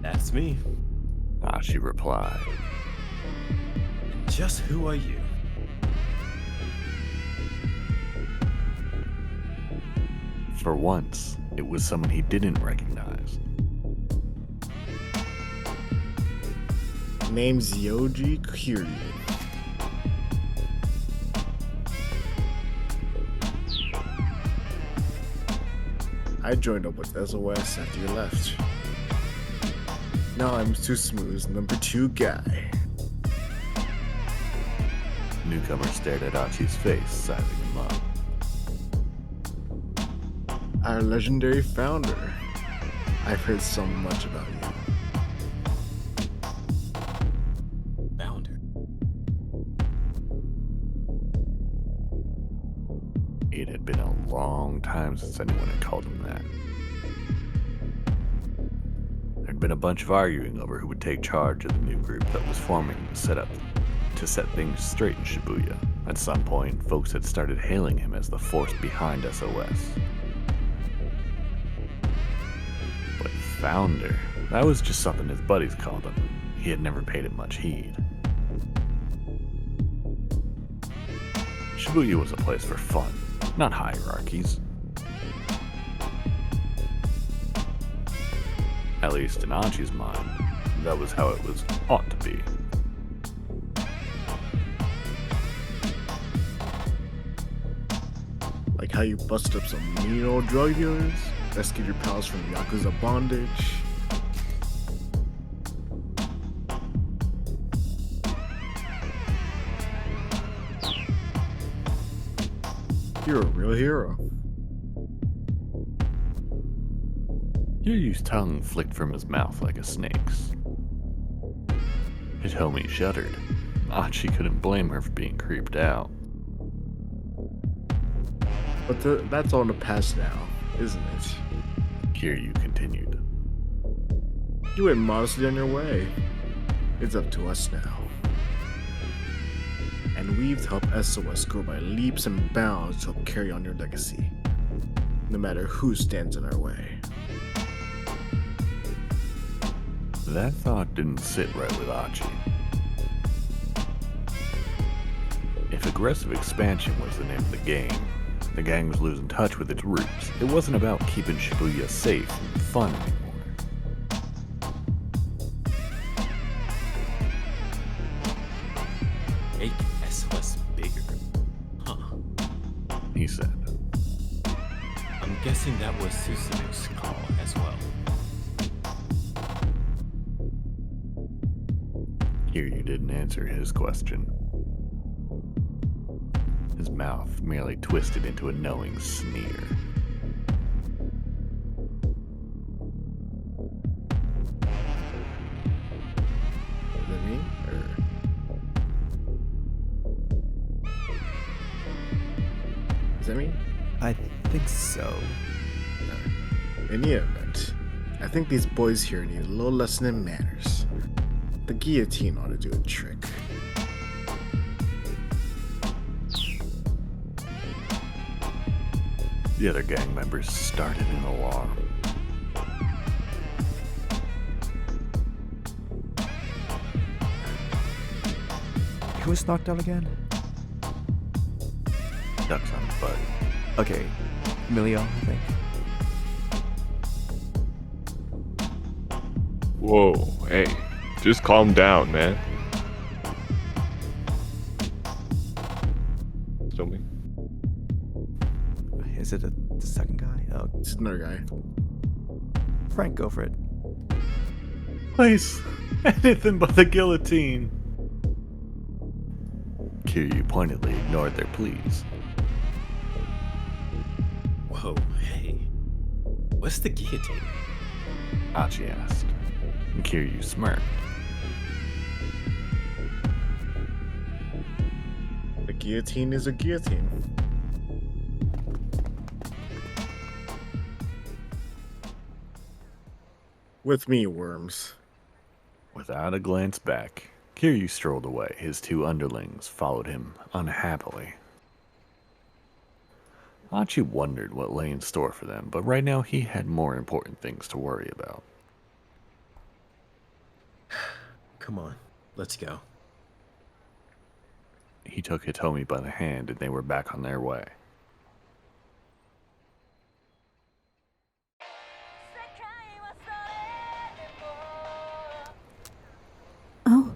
I: That's me.
A: Achi replied.
I: Just who are you?
A: For once, it was someone he didn't recognize.
K: Name's Yoji Kiryu. I joined up with SOS after you left. Now I'm Susumu's number 2 guy.
A: Newcomer stared at Achi's face, sizing him up.
K: Our legendary founder. I've heard so much about you.
I: Founder?
A: It had been a long time since anyone had called him that. There'd been a bunch of arguing over who would take charge of the new group that was forming to set things straight in Shibuya. At some point, folks had started hailing him as the force behind SOS. But founder, that was just something his buddies called him. He had never paid it much heed. Shibuya was a place for fun, not hierarchies. At least in Achi's mind, that was how it was ought to be.
K: Like how you busted up some mean old drug dealers, rescued your pals from Yakuza bondage. You're a real hero.
A: Kiryu's tongue flicked from his mouth like a snake's. Hitomi shuddered. Achi couldn't blame her for being creeped out.
K: But that's all in the past now, isn't it?
A: Kiryu continued.
K: You went modestly on your way. It's up to us now. And we've helped SOS grow by leaps and bounds to help carry on your legacy, no matter who stands in our way.
A: That thought didn't sit right with Achi. If aggressive expansion was the name of the game, the gang was losing touch with its roots. It wasn't about keeping Shibuya safe and fun anymore.
I: Make SOS bigger. Huh.
A: He said.
I: I'm guessing that was Susumu's call as well.
A: Kiryu didn't answer his question. His mouth merely twisted into a knowing sneer.
K: Is that me? Is that me?
C: I think so.
K: In any event, I think these boys here need a little lesson in manners. The guillotine ought to do a trick.
A: The other gang members started an alarm.
C: Who was knocked out again?
A: Ducks on his butt.
C: Okay, Emilio, I think.
J: Whoa, hey, just calm down, man. Show me.
C: Is it the second guy? Oh,
K: It's another guy.
C: Frank, go for it.
A: Please, anything but the guillotine. Kiryu pointedly ignored their pleas.
I: Whoa, hey. What's the guillotine?
A: Achi asked, and Kiryu smirked.
K: The guillotine is a guillotine. With me, worms.
A: Without a glance back, Kiryu strolled away. His two underlings followed him unhappily. Achi wondered what lay in store for them, but right now he had more important things to worry about.
I: Come on, let's go.
A: He took Hitomi by the hand and they were back on their way.
G: Oh,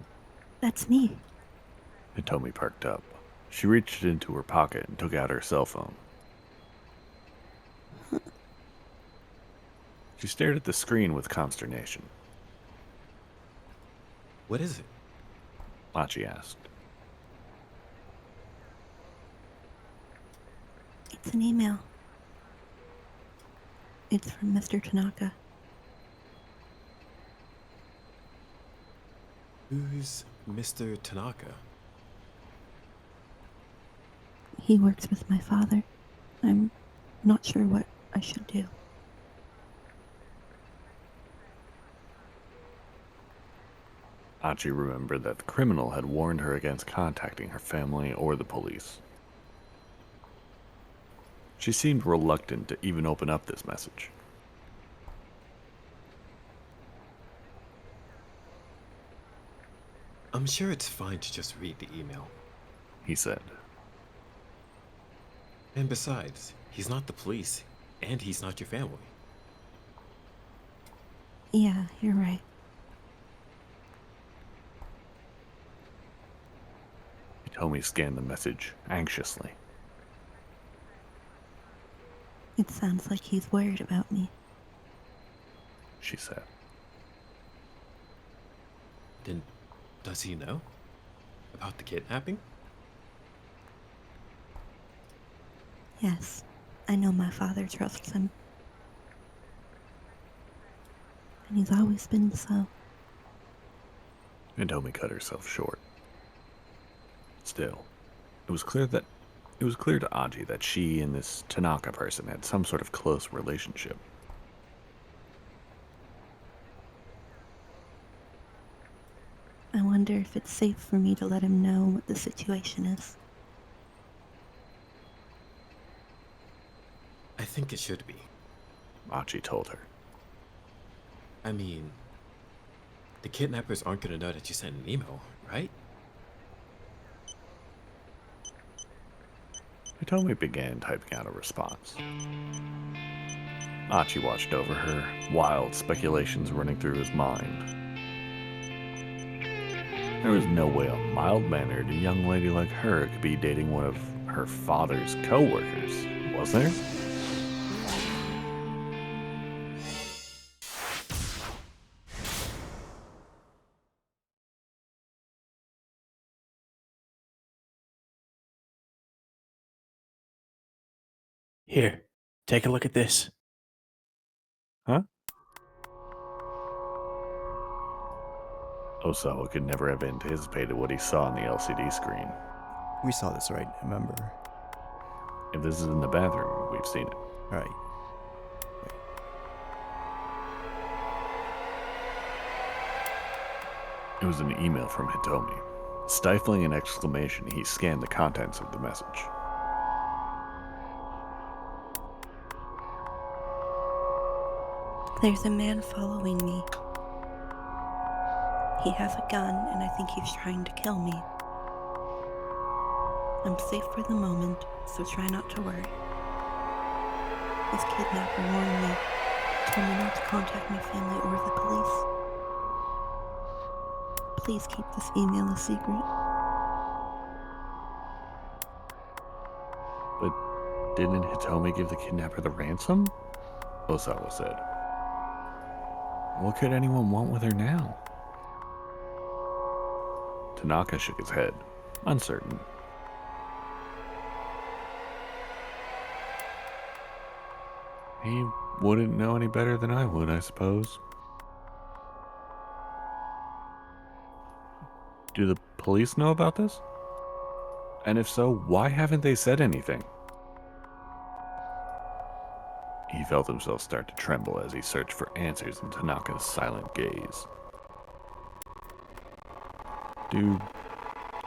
G: that's me.
A: Hitomi perked up. She reached into her pocket and took out her cell phone. She stared at the screen with consternation.
I: What is it?
A: Achi asked.
G: It's an email. It's from Mr. Tanaka.
I: Who's Mr. Tanaka?
G: He works with my father. I'm not sure what I should do.
A: Achi remembered that the criminal had warned her against contacting her family or the police. She seemed reluctant to even open up this message.
I: I'm sure it's fine to just read the email.
A: He said.
I: And besides, he's not the police, and he's not your family.
G: Yeah, you're right.
A: Hitomi scanned the message anxiously.
G: It sounds like he's worried about me.
A: She said.
I: Then, does he know about the kidnapping?
G: Yes, I know my father trusts him. And he's always been so.
A: Hitomi cut herself short. Still, it was clear to Achi that she and this Tanaka person had some sort of close relationship.
G: I wonder if it's safe for me to let him know what the situation is.
I: I think it should be.
A: Achi told her.
I: I mean, the kidnappers aren't gonna know that you sent an email, right?
A: Hitomi began typing out a response. Achi watched over her, wild speculations running through his mind. There was no way a mild-mannered young lady like her could be dating one of her father's co-workers, was there?
B: Here, take a look at this.
A: Huh? Osawa could never have anticipated what he saw on the LCD screen.
C: We saw this, right? Remember?
A: If this is in the bathroom, we've seen it.
C: Right.
A: It was an email from Hitomi. Stifling an exclamation, he scanned the contents of the message.
G: There's a man following me. He has a gun, and I think he's trying to kill me. I'm safe for the moment, so try not to worry. This kidnapper warned me, told me not to contact my family or the police. Please keep this email a secret.
A: But didn't Hitomi give the kidnapper the ransom? Osawa said. What could anyone want with her now? Tanaka shook his head, uncertain. He wouldn't know any better than I would, I suppose. Do the police know about this? And if so, why haven't they said anything? He felt himself start to tremble as he searched for answers in Tanaka's silent gaze. Do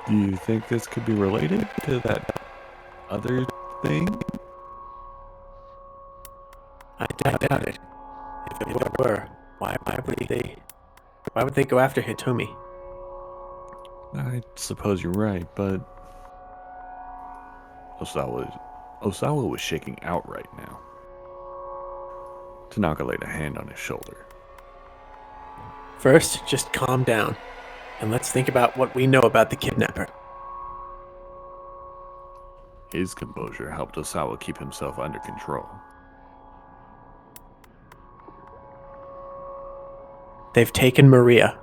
A: you think this could be related to that other thing?
L: I doubt it. If it were, why would they go after Hitomi?
A: I suppose you're right, but Osawa was shaking outright now. Tanaka laid a hand on his shoulder.
L: First, just calm down, and let's think about what we know about the kidnapper.
A: His composure helped Osawa keep himself under control.
L: They've taken Maria,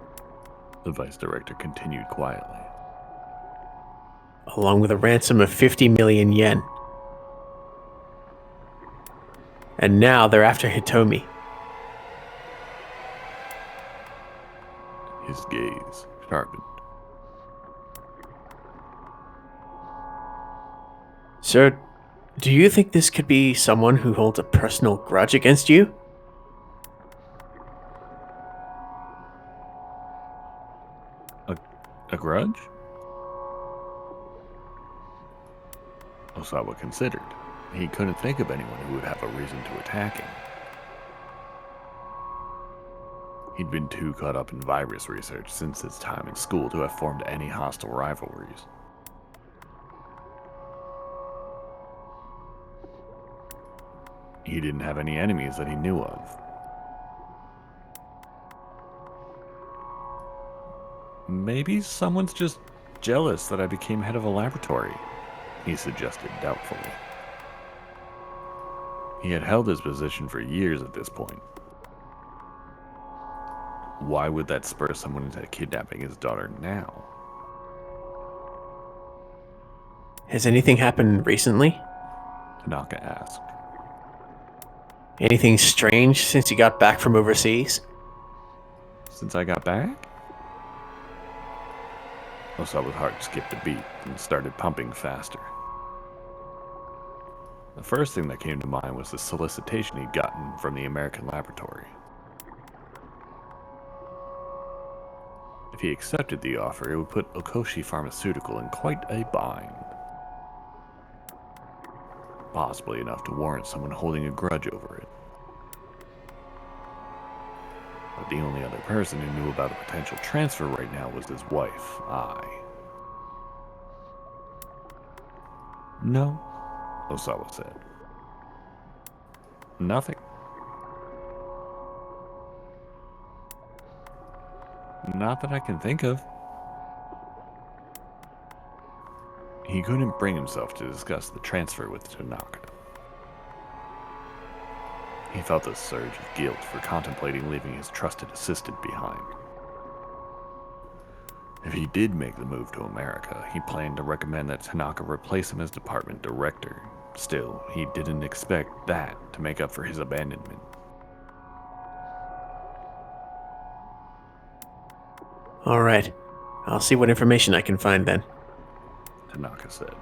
A: the vice director continued quietly,
L: along with a ransom of 50 million yen. And now they're after Hitomi.
A: His gaze sharpened.
L: Sir, do you think this could be someone who holds a personal grudge against you?
A: A grudge? Osawa considered. He couldn't think of anyone who would have a reason to attack him. He'd been too caught up in virus research since his time in school to have formed any hostile rivalries. He didn't have any enemies that he knew of. Maybe someone's just jealous that I became head of a laboratory, he suggested doubtfully. He had held his position for years at this point. Why would that spur someone into kidnapping his daughter now?
L: Has anything happened recently?
A: Tanaka asked.
L: Anything strange since you got back from overseas?
A: Since I got back? Osawa's heart skipped a beat and started pumping faster. The first thing that came to mind was the solicitation he'd gotten from the American laboratory. If he accepted the offer, it would put Okoshi Pharmaceutical in quite a bind. Possibly enough to warrant someone holding a grudge over it. But the only other person who knew about a potential transfer right now was his wife, Ai. No, Osawa said. Nothing. Not that I can think of. He couldn't bring himself to discuss the transfer with Tanaka. He felt a surge of guilt for contemplating leaving his trusted assistant behind. If he did make the move to America, he planned to recommend that Tanaka replace him as department director. Still, he didn't expect that to make up for his abandonment.
L: All right. I'll see what information I can find then,
A: Tanaka said.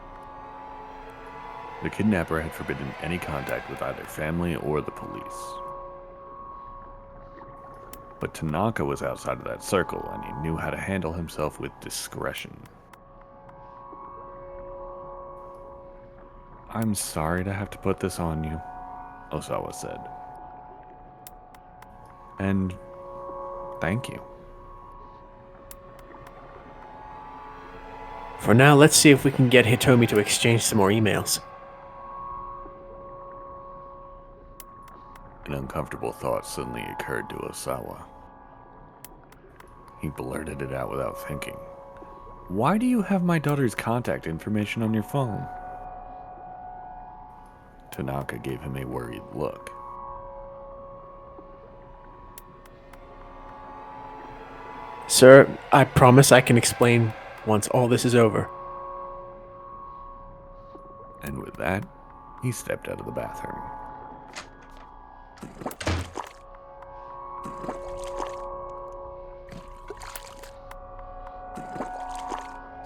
A: The kidnapper had forbidden any contact with either family or the police. But Tanaka was outside of that circle, and he knew how to handle himself with discretion. I'm sorry to have to put this on you, Osawa said. And thank you.
L: For now, let's see if we can get Hitomi to exchange some more emails.
A: An uncomfortable thought suddenly occurred to Osawa. He blurted it out without thinking. Why do you have my daughter's contact information on your phone? Tanaka gave him a worried look.
L: Sir, I promise I can explain once all this is over.
A: And with that, he stepped out of the bathroom.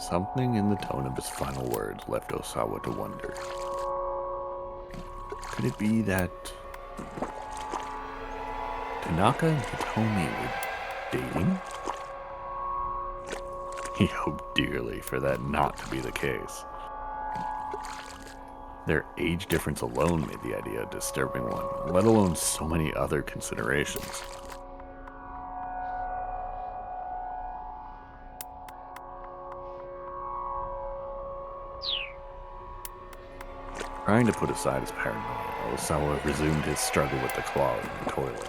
A: Something in the tone of his final words left Osawa to wonder. Could it be that Tanaka and Hitomi were dating? He hoped dearly for that not to be the case. Their age difference alone made the idea a disturbing one, let alone so many other considerations. Trying to put aside his paranoia, Osawa resumed his struggle with the clog in the toilet.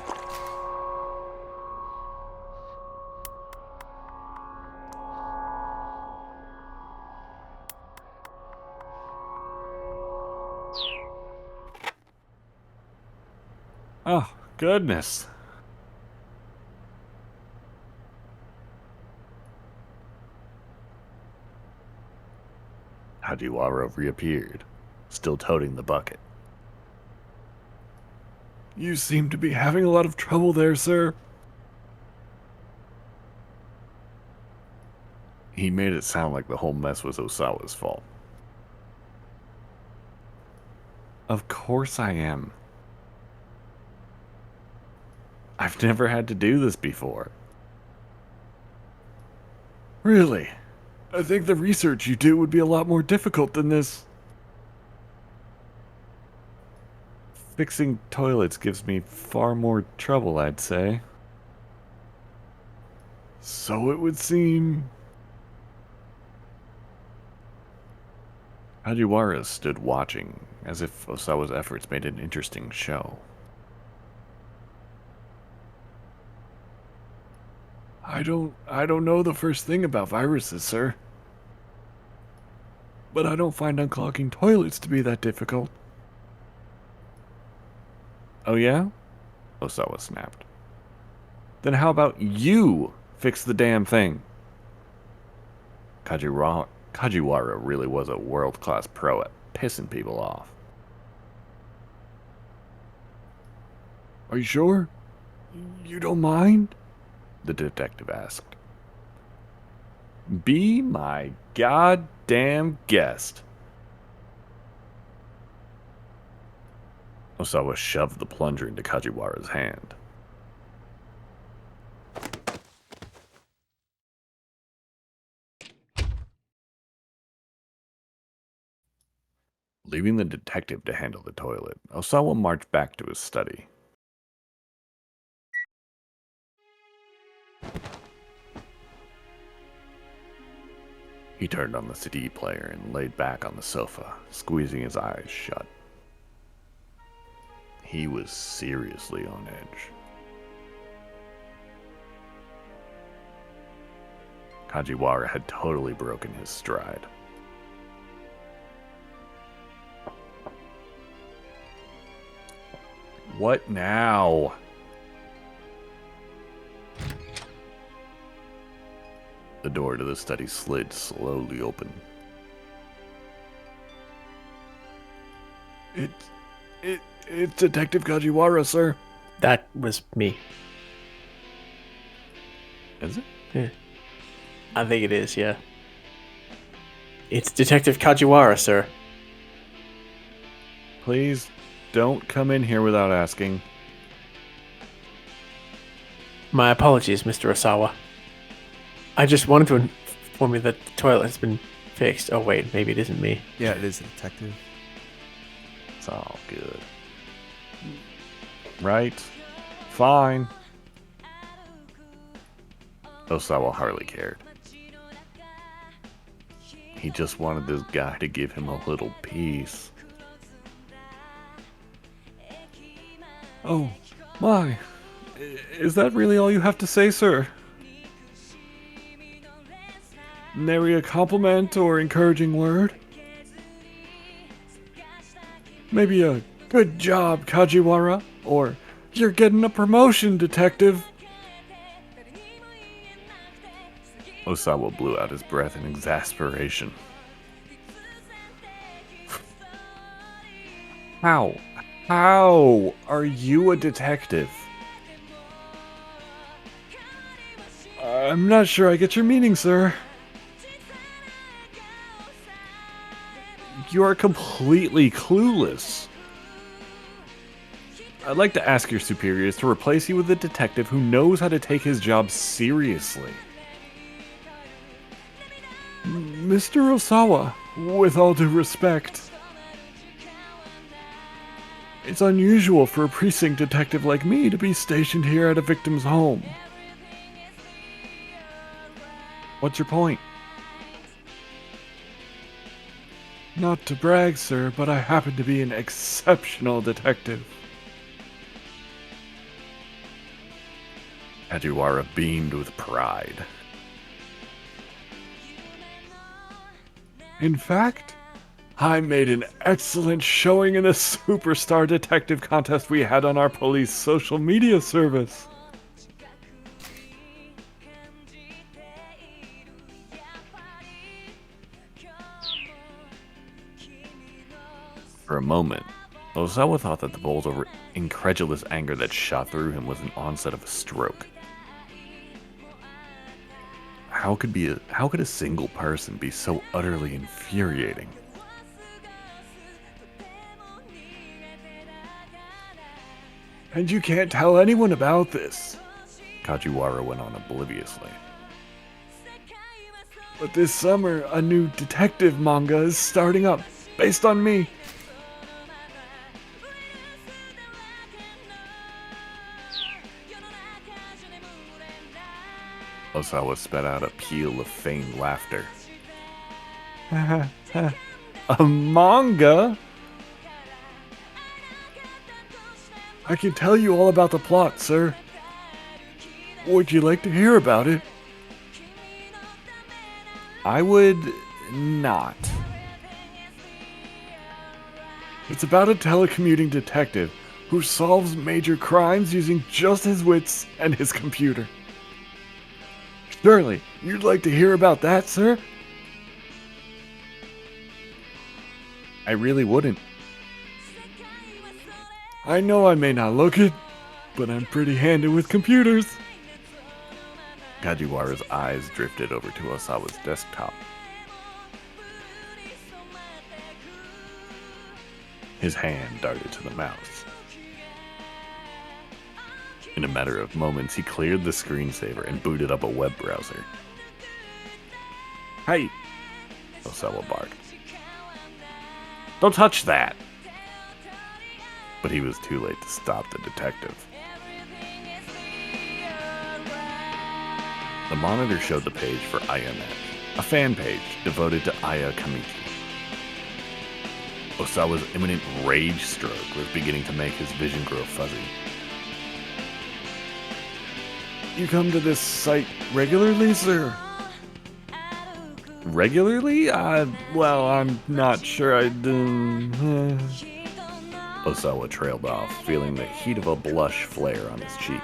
A: Oh, goodness. Hajiwara reappeared, still toting the bucket. You seem to be having a lot of trouble there, sir. He made it sound like the whole mess was Osawa's fault. Of course I am. I've never had to do this before. Really? I think the research you do would be a lot more difficult than this. Fixing toilets gives me far more trouble, I'd say. So it would seem. Hajiwara stood watching, as if Osawa's efforts made an interesting show. I don't know the first thing about viruses, sir. But I don't find unclogging toilets to be that difficult. Oh yeah? Osawa snapped. Then how about you fix the damn thing? Kajiwara really was a world-class pro at pissing people off. Are you sure? You don't mind? The detective asked. Be my goddamn guest. Osawa shoved the plunger into Kajiwara's hand. Leaving the detective to handle the toilet, Osawa marched back to his study. He turned on the CD player and laid back on the sofa, squeezing his eyes shut. He was seriously on edge. Kajiwara had totally broken his stride. What now? The door to the study slid slowly open. It's Detective Kajiwara, sir.
L: That was me.
A: Is it?
L: Yeah. I think it is, yeah. It's Detective Kajiwara, sir.
A: Please don't come in here without asking.
L: My apologies, Mr. Osawa. I just wanted to inform you that the toilet has been fixed. Oh wait, maybe it isn't me.
C: Yeah, it is a detective.
A: It's all good. Right? Fine. Osawa hardly cared. He just wanted this guy to give him a little peace. Oh, my. Is that really all you have to say, sir? Nary a compliment or encouraging word? Maybe a good job, Kajiwara? Or you're getting a promotion, detective? Osawa blew out his breath in exasperation. How are you a detective? I'm not sure I get your meaning, sir. You are completely clueless. I'd like to ask your superiors to replace you with a detective who knows how to take his job seriously. Mr. Osawa, with all due respect, it's unusual for a precinct detective like me to be stationed here at a victim's home. What's your point? Not to brag, sir, but I happen to be an exceptional detective. Kajiwara beamed with pride. In fact, I made an excellent showing in the Superstar Detective contest we had on our police social media service. For a moment, Osawa thought that the bolt of incredulous anger that shot through him was an onset of a stroke. How could a single person be so utterly infuriating? And you can't tell anyone about this, Kajiwara went on obliviously. But this summer, a new detective manga is starting up, based on me. Osawa sped out a peal of feigned laughter. A manga? I can tell you all about the plot, sir. Would you like to hear about it? I would not. It's about a telecommuting detective who solves major crimes using just his wits and his computer. Surely, you'd like to hear about that, sir? I really wouldn't. I know I may not look it, but I'm pretty handy with computers. Kajiwara's eyes drifted over to Osawa's desktop. His hand darted to the mouse. In a matter of moments, he cleared the screensaver and booted up a web browser. Hey! Osawa barked. Don't touch that! But he was too late to stop the detective. The monitor showed the page for AyaNet, a fan page devoted to Aya Kamiki. Osawa's imminent rage stroke was beginning to make his vision grow fuzzy. You come to this site regularly, sir? Regularly? Well, I'm not sure I do. Osawa trailed off, feeling the heat of a blush flare on his cheeks.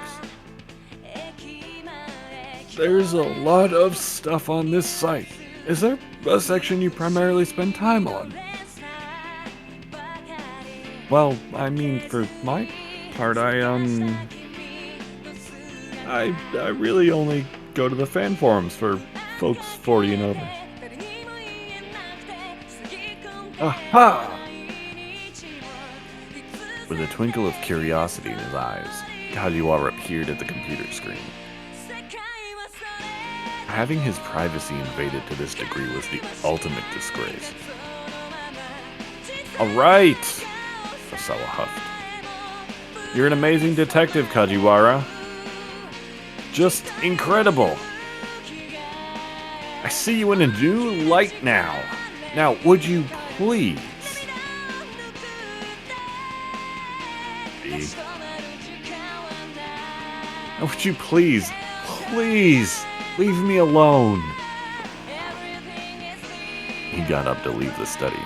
A: There's a lot of stuff on this site. Is there a section you primarily spend time on? Well, I mean, for my part, I really only go to the fan forums for folks 40 and over. Aha! With a twinkle of curiosity in his eyes, Kajiwara appeared at the computer screen. Having his privacy invaded to this degree was the ultimate disgrace. Alright, Osawa huffed. You're an amazing detective, Kajiwara. Just incredible. I see you in a new light now. Now, would you please... Would you please leave me alone? He got up to leave the study.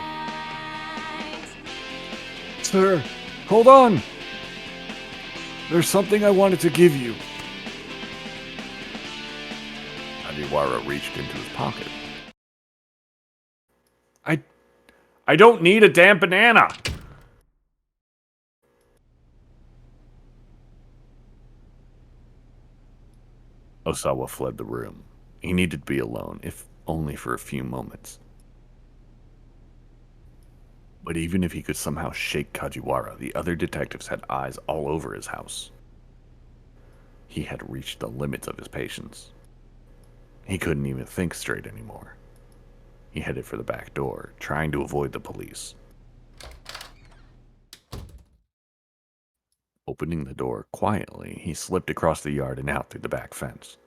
A: Sir, hold on. There's something I wanted to give you. Kajiwara reached into his pocket. I don't need a damn banana. Osawa fled the room. He needed to be alone, if only for a few moments. But even if he could somehow shake Kajiwara, the other detectives had eyes all over his house. He had reached the limits of his patience. He couldn't even think straight anymore. He headed for the back door, trying to avoid the police. Opening the door quietly, he slipped across the yard and out through the back fence.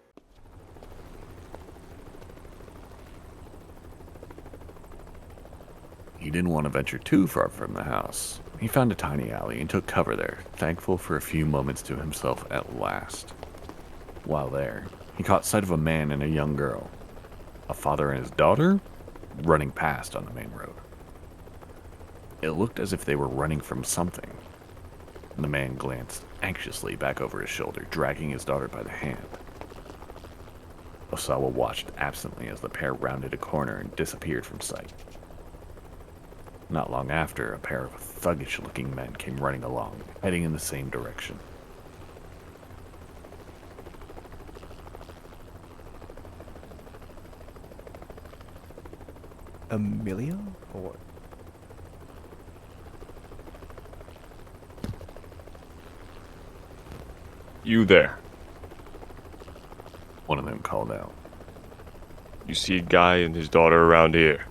A: He didn't want to venture too far from the house. He found a tiny alley and took cover there, thankful for a few moments to himself at last. While there, he caught sight of a man and a young girl, a father and his daughter, running past on the main road. It looked as if they were running from something. The man glanced anxiously back over his shoulder, dragging his daughter by the hand. Osawa watched absently as the pair rounded a corner and disappeared from sight. Not long after, a pair of thuggish-looking men came running along, heading in the same direction.
C: Emilio? Or
J: You there.
A: One of them called out.
J: You see a guy and his daughter around here?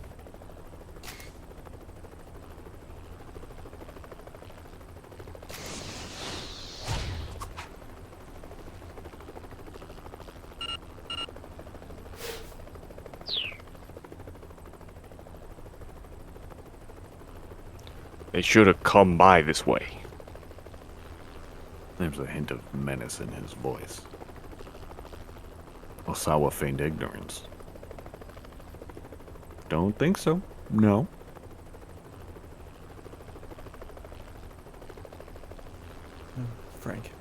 J: They should have come by this way.
A: There was a hint of menace in his voice. Osawa feigned ignorance. Don't think so. No.
C: Frank.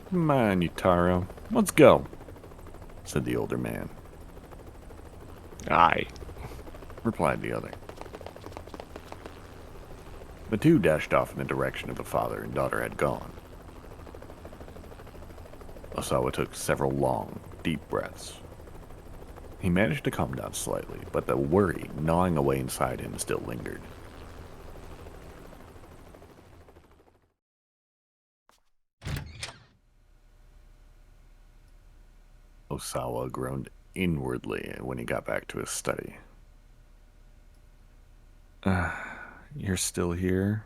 A: Come on, Yutaro. Let's go, said the older man.
J: Aye,
A: replied the other. The two dashed off in the direction of the father and daughter had gone. Osawa took several long, deep breaths. He managed to calm down slightly, but the worry gnawing away inside him still lingered. Osawa groaned inwardly when he got back to his study. You're still here?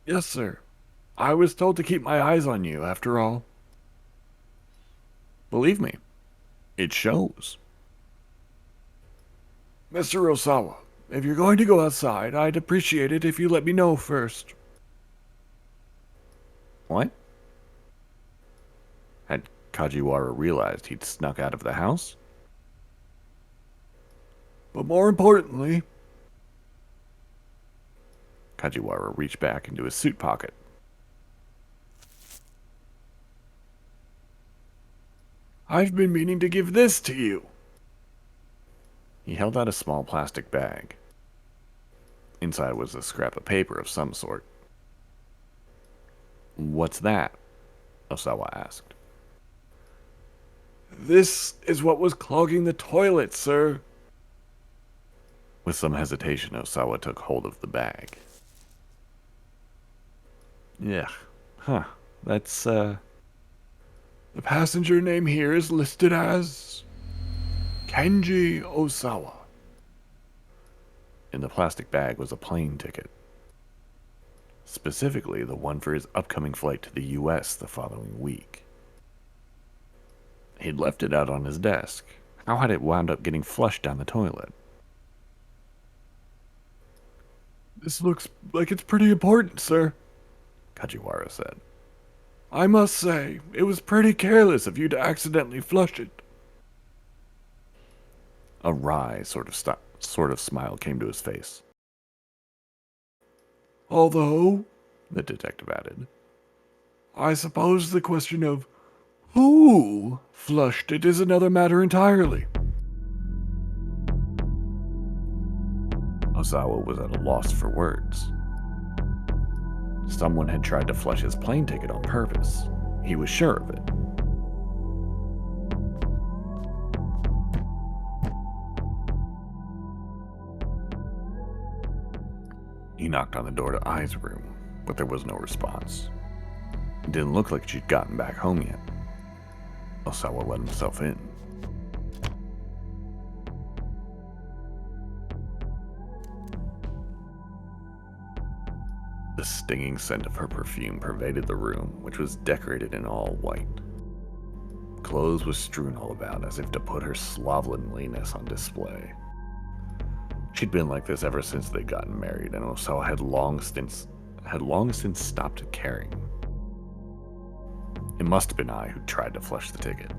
A: Yes, sir. I was told to keep my eyes on you, after all. Believe me, it shows. Mr. Osawa, if you're going to go outside, I'd appreciate it if you let me know first. What? Had Kajiwara realized he'd snuck out of the house? But more importantly... Kajiwara reached back into his suit pocket. I've been meaning to give this to you. He held out a small plastic bag. Inside was a scrap of paper of some sort. What's that? Osawa asked. This is what was clogging the toilet, sir. With some hesitation, Osawa took hold of the bag. Yeah, that's, The passenger name here is listed as Kenji Osawa. In the plastic bag was a plane ticket. Specifically, the one for his upcoming flight to the US the following week. He'd left it out on his desk. How had it wound up getting flushed down the toilet? This looks like it's pretty important, sir, Kajiwara said. I must say, it was pretty careless of you to accidentally flush it. A wry sort of smile came to his face. Although, the detective added, I suppose the question of who flushed it is another matter entirely. Osawa was at a loss for words. Someone had tried to flush his plane ticket on purpose. He was sure of it. He knocked on the door to Ai's room, but there was no response. It didn't look like she'd gotten back home yet. Osawa let himself in. The stinging scent of her perfume pervaded the room, which was decorated in all white. Clothes was strewn all about as if to put her slovenliness on display. She'd been like this ever since they'd gotten married, and Osawa had long since stopped caring. It must have been I who tried to flush the ticket.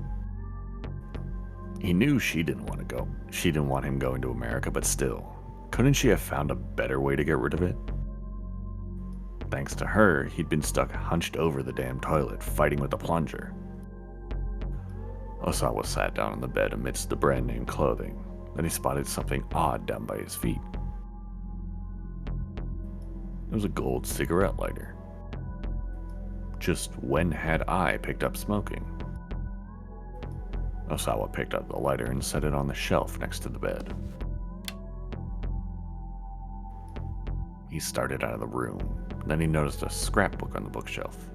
A: He knew she didn't want to go. She didn't want him going to America, but still, couldn't she have found a better way to get rid of it? Thanks to her, he'd been stuck hunched over the damn toilet, fighting with the plunger. Osawa sat down on the bed amidst the brand-name clothing. Then he spotted something odd down by his feet. It was a gold cigarette lighter. Just when had I picked up smoking? Osawa picked up the lighter and set it on the shelf next to the bed. He started out of the room. Then he noticed a scrapbook on the bookshelf.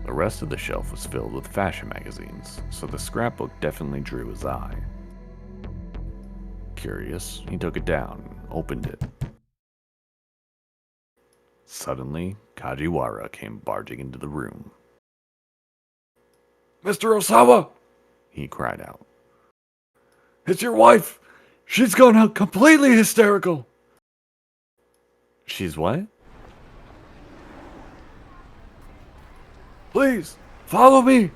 A: The rest of the shelf was filled with fashion magazines, so the scrapbook definitely drew his eye. Curious, he took it down, opened it. Suddenly, Kajiwara came barging into the room. Mr. Osawa! He cried out. It's your wife! She's gone out completely hysterical! She's what? Please, follow me!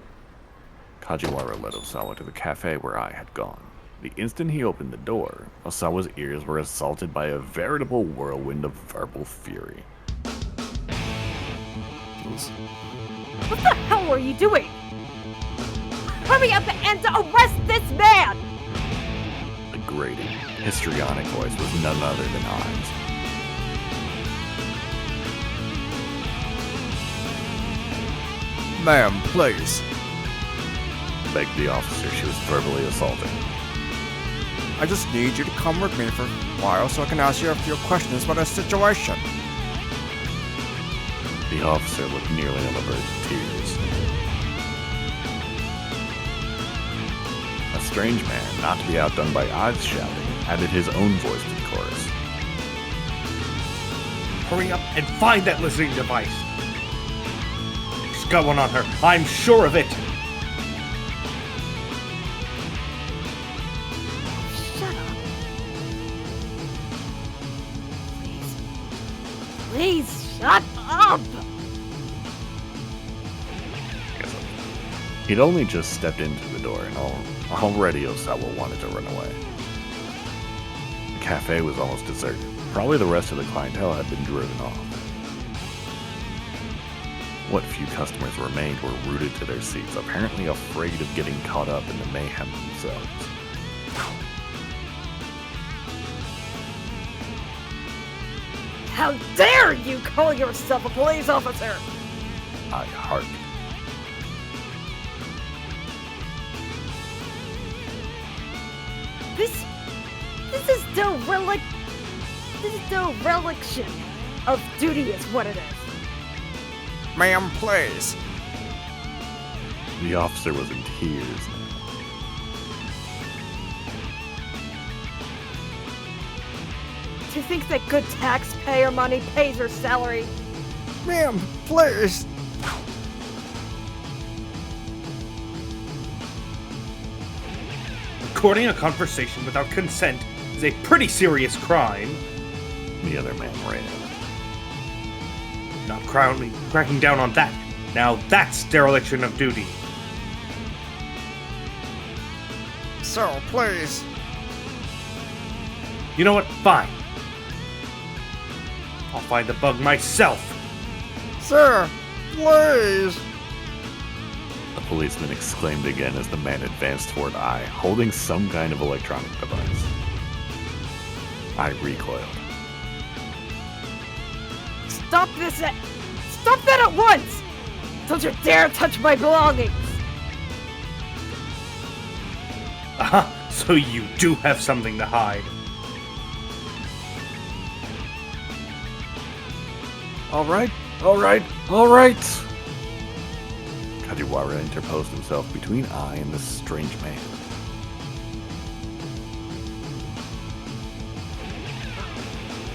A: Kajiwara led Osawa to the cafe where I had gone. The instant he opened the door, Osawa's ears were assaulted by a veritable whirlwind of verbal fury.
C: Jules.
H: What the hell are you doing? Hurry up and arrest this man!
A: The grating, histrionic voice was none other than Ai's.
C: Ma'am, please.
A: Begged the officer she was verbally assaulting.
C: I just need you to come with me for a while so I can ask you a few questions about the situation.
A: The officer looked nearly on the verge of tears. A strange man, not to be outdone by Ai's shouting, added his own voice to the chorus.
B: Hurry up and find that listening device. She's got one on her. I'm sure of it.
H: Shut up. Please shut up!
A: He'd only just stepped into the door and already Osawa wanted to run away. The cafe was almost deserted. Probably the rest of the clientele had been driven off. What few customers remained were rooted to their seats, apparently afraid of getting caught up in the mayhem themselves.
H: How dare you call yourself a police officer?
A: I harked.
H: This This is dereliction of duty is what it is.
M: Ma'am, please.
A: The officer was in tears now.
H: To think that good taxpayer money pays her salary.
M: Ma'am, please.
B: Recording a conversation without consent is a pretty serious crime.
A: The other man ran.
B: Not cracking down on that. Now that's dereliction of duty.
M: Sir, please.
B: You know what? Fine. I'll find the bug myself.
M: Sir, please.
A: The policeman exclaimed again as the man advanced toward I, holding some kind of electronic device. I recoiled.
H: Stop that at once! Don't you dare touch my belongings!
B: Aha, so you do have something to hide.
A: All right. Kajiwara interposed himself between I and this strange man.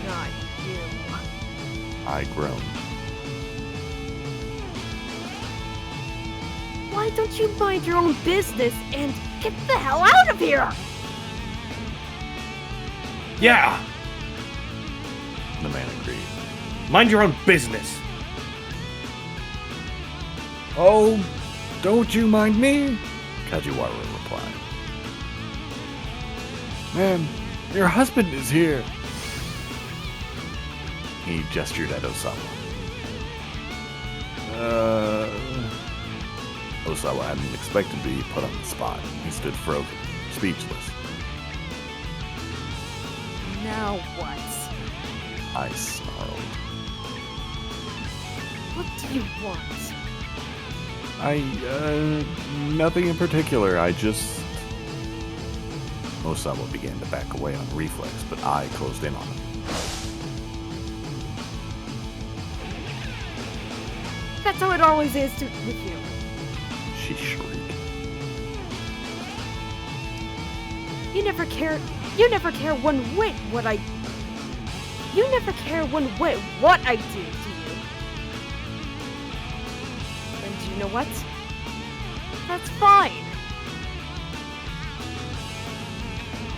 H: Not you.
A: I groaned.
H: Why don't you mind your own business and get the hell out of here?
B: Yeah!
A: The man agreed.
B: Mind your own business.
A: Oh, don't you mind me? Kajiwara replied. Ma'am, your husband is here. He gestured at Osawa. Osawa hadn't expected to be put on the spot. He stood frozen, speechless.
H: Now what?
A: I snarled.
H: What do you want?
A: Nothing in particular. Osawa began to back away on reflex, but I closed in on him.
H: That's how it always is with you.
A: She shrieked.
H: You never care one whit what I do to you. And you know what? That's fine.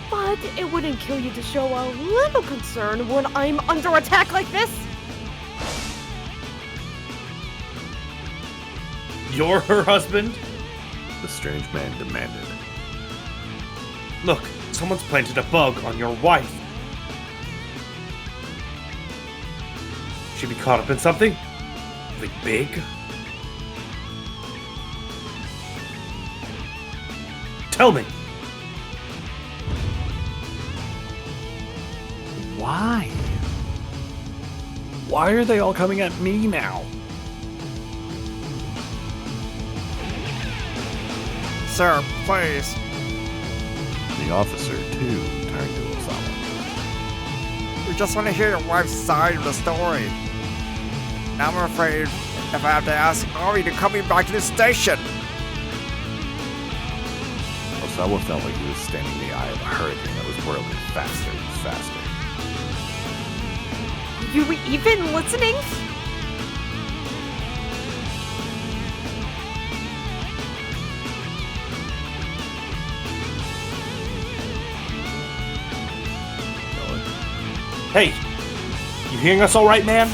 H: But it wouldn't kill you to show a little concern when I'm under attack like this.
B: You're her husband?
A: The strange man demanded.
B: Look, someone's planted a bug on your wife. She be caught up in something? Like big? Tell me.
A: Why? Why are they all coming at me now?
M: Sir, please.
A: The officer, too, turned to Osawa.
M: We just want to hear your wife's side of the story. I'm afraid if I have to ask Ari to come back to the station.
A: Osawa felt like he was standing in the eye of a hurricane that was whirling faster and faster.
H: Are you even listening?
B: Hey, you hearing us all right, man?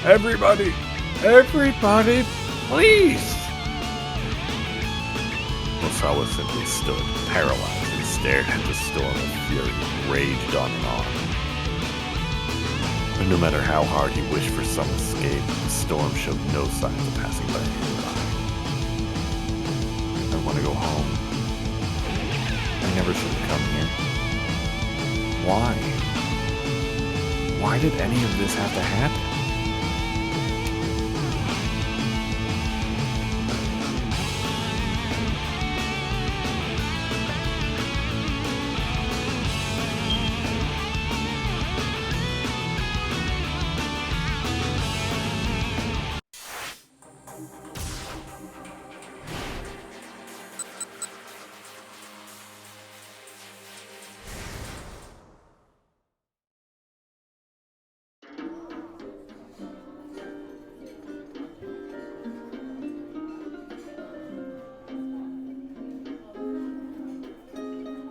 A: Everybody, please! Osawa simply stood, paralyzed, and stared at the storm of fury that raged on and on. But no matter how hard he wished for some escape, the storm showed no signs of passing by him by. I want to go home. I never should have come here. Why? Why did any of this have to happen?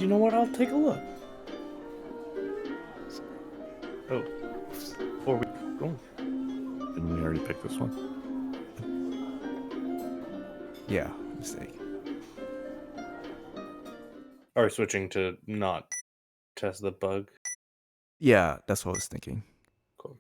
B: You know what? I'll take a look. Oh. Before we go.
A: Didn't we already pick this one?
C: Yeah, mistake.
B: Are we switching to not test the bug?
C: Yeah, that's what I was thinking.
B: Cool.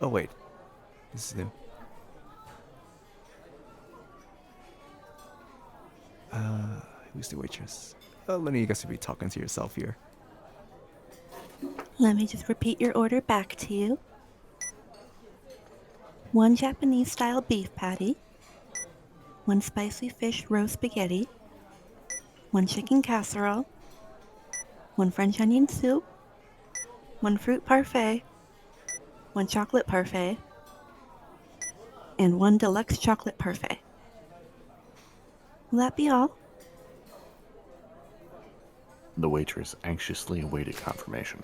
C: Oh wait, this is new. Who's the waitress? Lini, you guys should be talking to yourself here.
G: Let me just repeat your order back to you. 1 Japanese style beef patty, 1 spicy fish roast spaghetti, 1 chicken casserole, 1 French onion soup, 1 fruit parfait, 1 chocolate parfait, and 1 deluxe chocolate parfait. Will that be all?
A: The waitress anxiously awaited confirmation.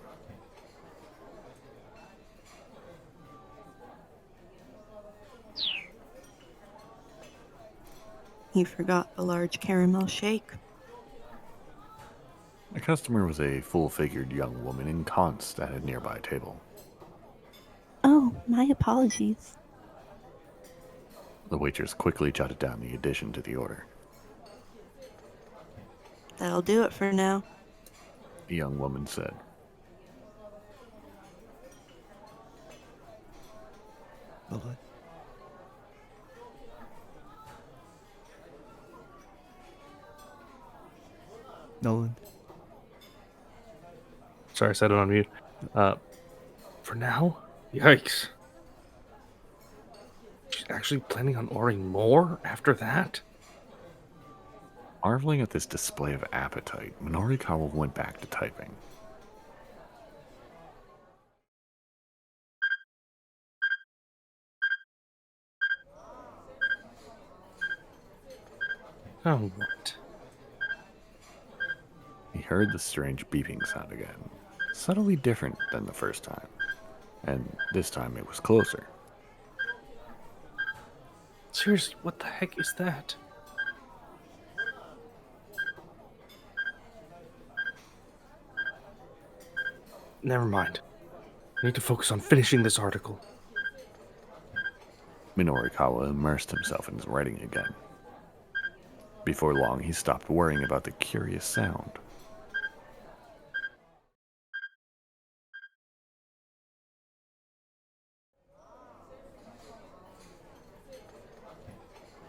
G: You forgot the large caramel shake.
A: The customer was a full-figured young woman ensconced at a nearby table.
G: Oh, my apologies.
A: The waitress quickly jotted down the addition to the order.
G: That'll do it for now.
A: The young woman said.
C: Nolan? Nolan?
B: Sorry, I said it on mute. For now? Yikes. She's actually planning on ordering more after that?
A: Marveling at this display of appetite, Minorikawa went back to typing.
B: Oh, what?
A: He heard the strange beeping sound again, subtly different than the first time, and this time it was closer.
B: Seriously, what the heck is that? Never mind. I need to focus on finishing this article.
A: Minorikawa immersed himself in his writing again. Before long, he stopped worrying about the curious sound.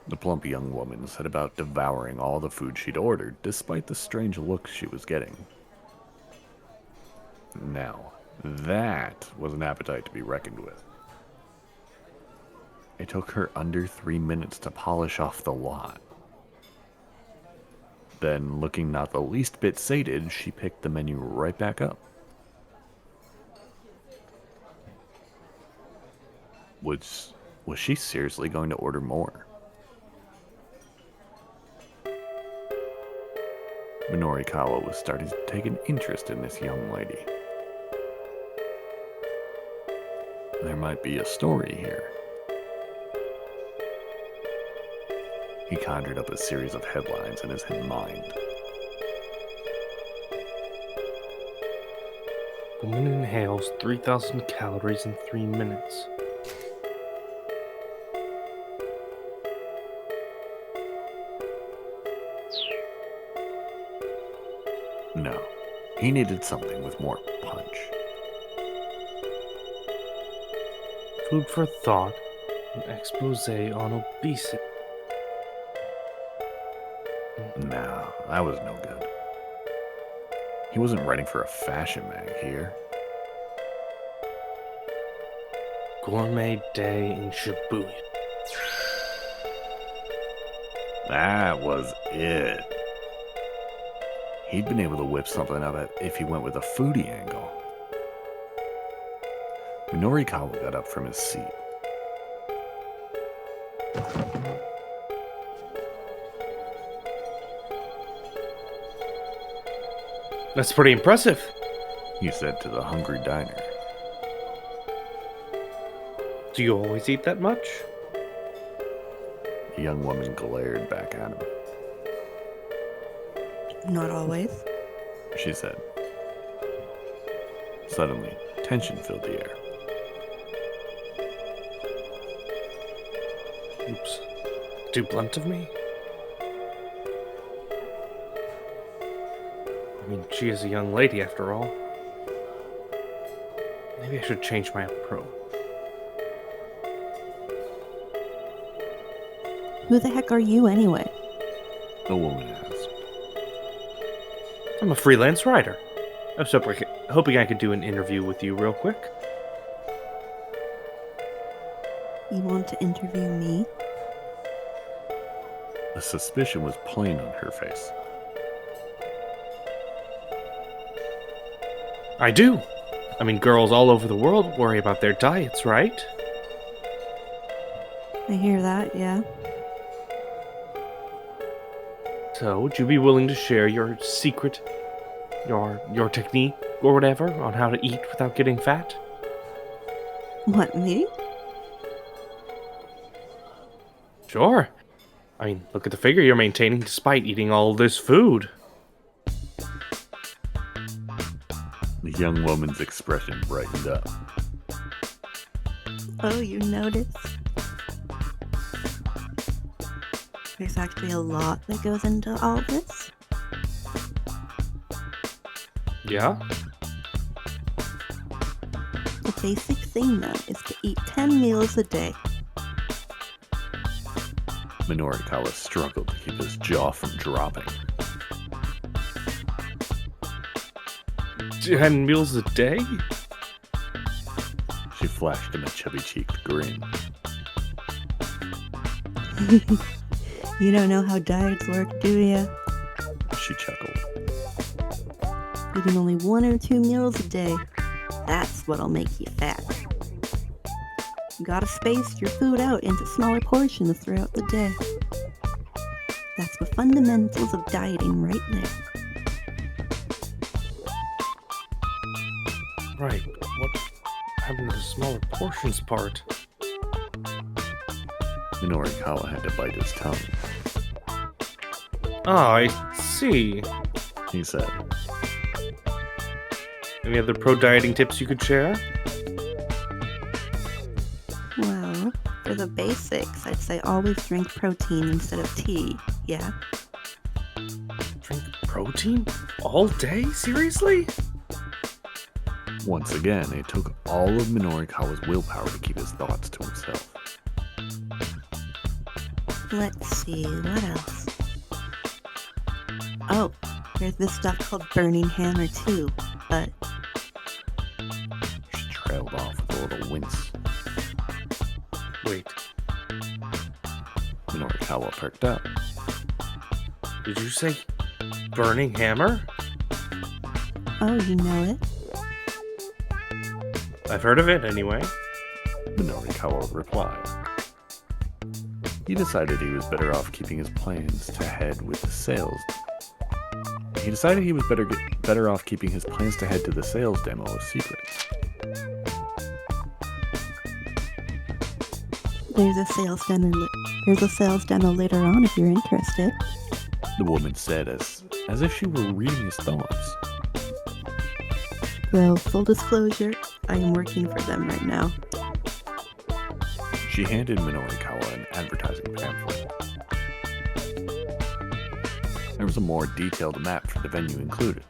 A: The plump young woman set about devouring all the food she'd ordered, despite the strange looks she was getting. Now, that was an appetite to be reckoned with. It took her under 3 minutes to polish off the lot. Then, looking not the least bit sated, she picked the menu right back up. Was she seriously going to order more? Minorikawa was starting to take an interest in this young lady. There might be a story here. He conjured up a series of headlines in his mind.
B: Woman inhales 3,000 calories in 3 minutes.
A: No, he needed something with more punch.
B: Food for thought, an expose on obesity.
A: No, that was no good. He wasn't writing for a fashion mag here.
B: Gourmet day in Shibuya.
A: That was it. He'd been able to whip something up if he went with a foodie angle. Minorikawa got up from his seat.
B: That's pretty impressive.
A: he said to the hungry diner.
B: Do you always eat that much?
A: The young woman glared back at him.
G: Not always.
A: She said. Suddenly, tension filled the air.
B: Oops. Too blunt of me? I mean, she is a young lady after all. Maybe I should change my approach.
G: Who the heck are you anyway?
A: The woman asked.
B: I'm a freelance writer. I was hoping I could do an interview with you real quick.
G: You want to interview me?
A: The suspicion was plain on her face.
B: I do. I mean, girls all over the world worry about their diets, right?
G: I hear that, yeah.
B: So, would you be willing to share your secret, your technique or whatever on how to eat without getting fat?
G: What, me?
B: Sure. I mean, look at the figure you're maintaining despite eating all this food.
A: The young woman's expression brightened up.
G: Oh, you noticed? There's actually a lot that goes into all this.
B: Yeah?
G: The basic thing, though, is to eat 10 meals a day.
A: Minorikawa struggled to keep his jaw from dropping.
B: 10 meals a day?
A: She flashed him a chubby-cheeked grin.
G: You don't know how diets work, do ya?
A: She chuckled.
G: Eating only 1 or 2 meals a day, that's what'll make you fat. You gotta space your food out into smaller portions throughout the day. That's the fundamentals of dieting right there.
B: Right, but what happened to the smaller portions part?
A: Minorikawa had to bite his tongue.
B: Oh, I see.
A: He said.
B: Any other pro-dieting tips you could share?
G: Well, for the basics, I'd say always drink protein instead of tea, yeah?
B: Drink protein? All day? Seriously?
A: Once again, it took all of Minorikawa's willpower to keep his thoughts to himself.
G: Let's see, what else? Oh, there's this stuff called burning hammer too, but...
A: She trailed off with a little wince.
B: Wait.
A: Minorikawa perked up.
B: Did you say burning hammer?
G: Oh, you know it?
B: I've heard of it anyway.
A: Minorikawa replied. He decided he was better off keeping his plans to head with the sales. He decided he was better off keeping his plans to head to the sales demo a secret.
G: There's a sales demo later on if you're interested.
A: The woman said as if she were reading his thoughts.
G: Though, full disclosure, I am working for them right now.
A: She handed Minorikawa an advertising pamphlet. There was a more detailed map for the venue included.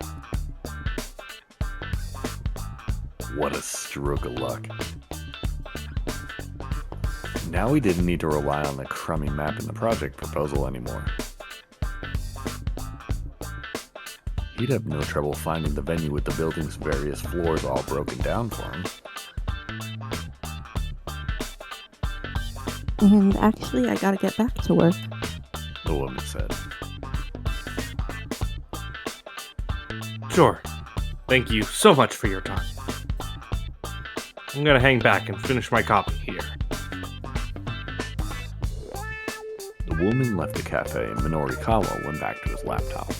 A: What a stroke of luck. Now he didn't need to rely on the crummy map in the project proposal anymore. He'd have no trouble finding the venue with the building's various floors all broken down for him.
G: And actually, I gotta get back to work.
A: The woman said.
B: Sure. Thank you so much for your time. I'm gonna hang back and finish my copy here.
A: The woman left the cafe and Minorikawa went back to his laptop.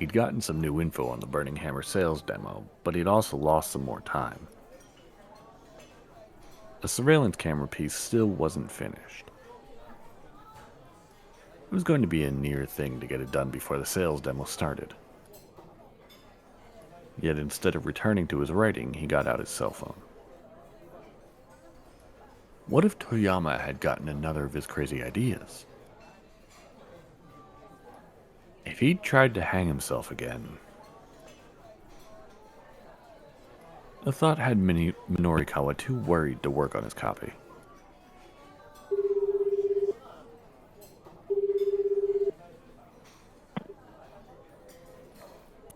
A: He'd gotten some new info on the Burning Hammer sales demo, but he'd also lost some more time. The surveillance camera piece still wasn't finished. It was going to be a near thing to get it done before the sales demo started. Yet instead of returning to his writing, he got out his cell phone. What if Toyama had gotten another of his crazy ideas? If he'd tried to hang himself again... The thought had Minorikawa too worried to work on his copy.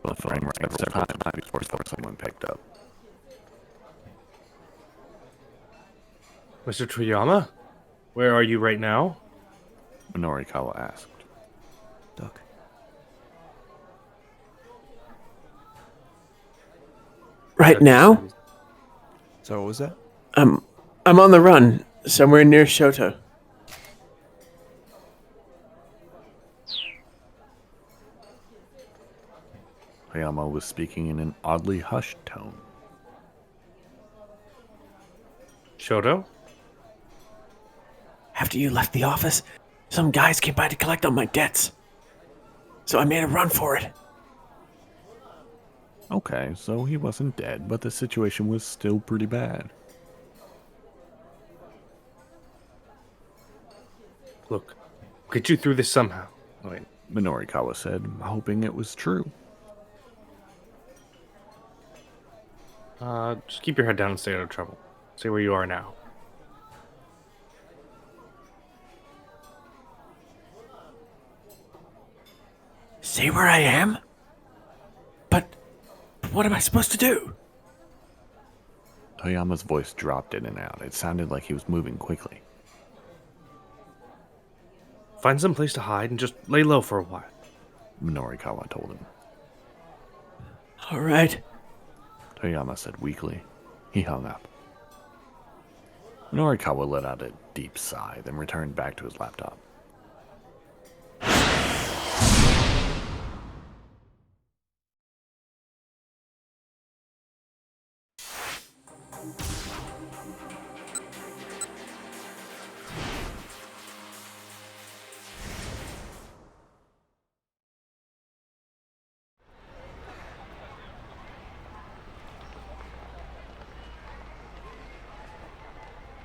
A: The phone rang several times before someone picked up.
B: Mr. Toyama? Where are you right now?
A: Minorikawa asked.
C: Duck.
L: Right now?
C: So what was that?
L: I'm on the run, somewhere near Shoto.
A: Toyama was speaking in an oddly hushed tone.
B: Shoto?
L: After you left the office, some guys came by to collect on my debts. So I made a run for it.
A: Okay, so he wasn't dead, but the situation was still pretty bad.
B: Look, we'll get you through this somehow. Wait.
A: Minorikawa said, hoping it was true.
B: Just keep your head down and stay out of trouble. Stay where you are now.
L: Stay where I am? But what am I supposed to do?
A: Toyama's voice dropped in and out. It sounded like he was moving quickly.
B: Find some place to hide and just lay low for a while.
A: Minorikawa told him.
L: All right.
A: Toyama said weakly. He hung up. Minorikawa let out a deep sigh, then returned back to his laptop.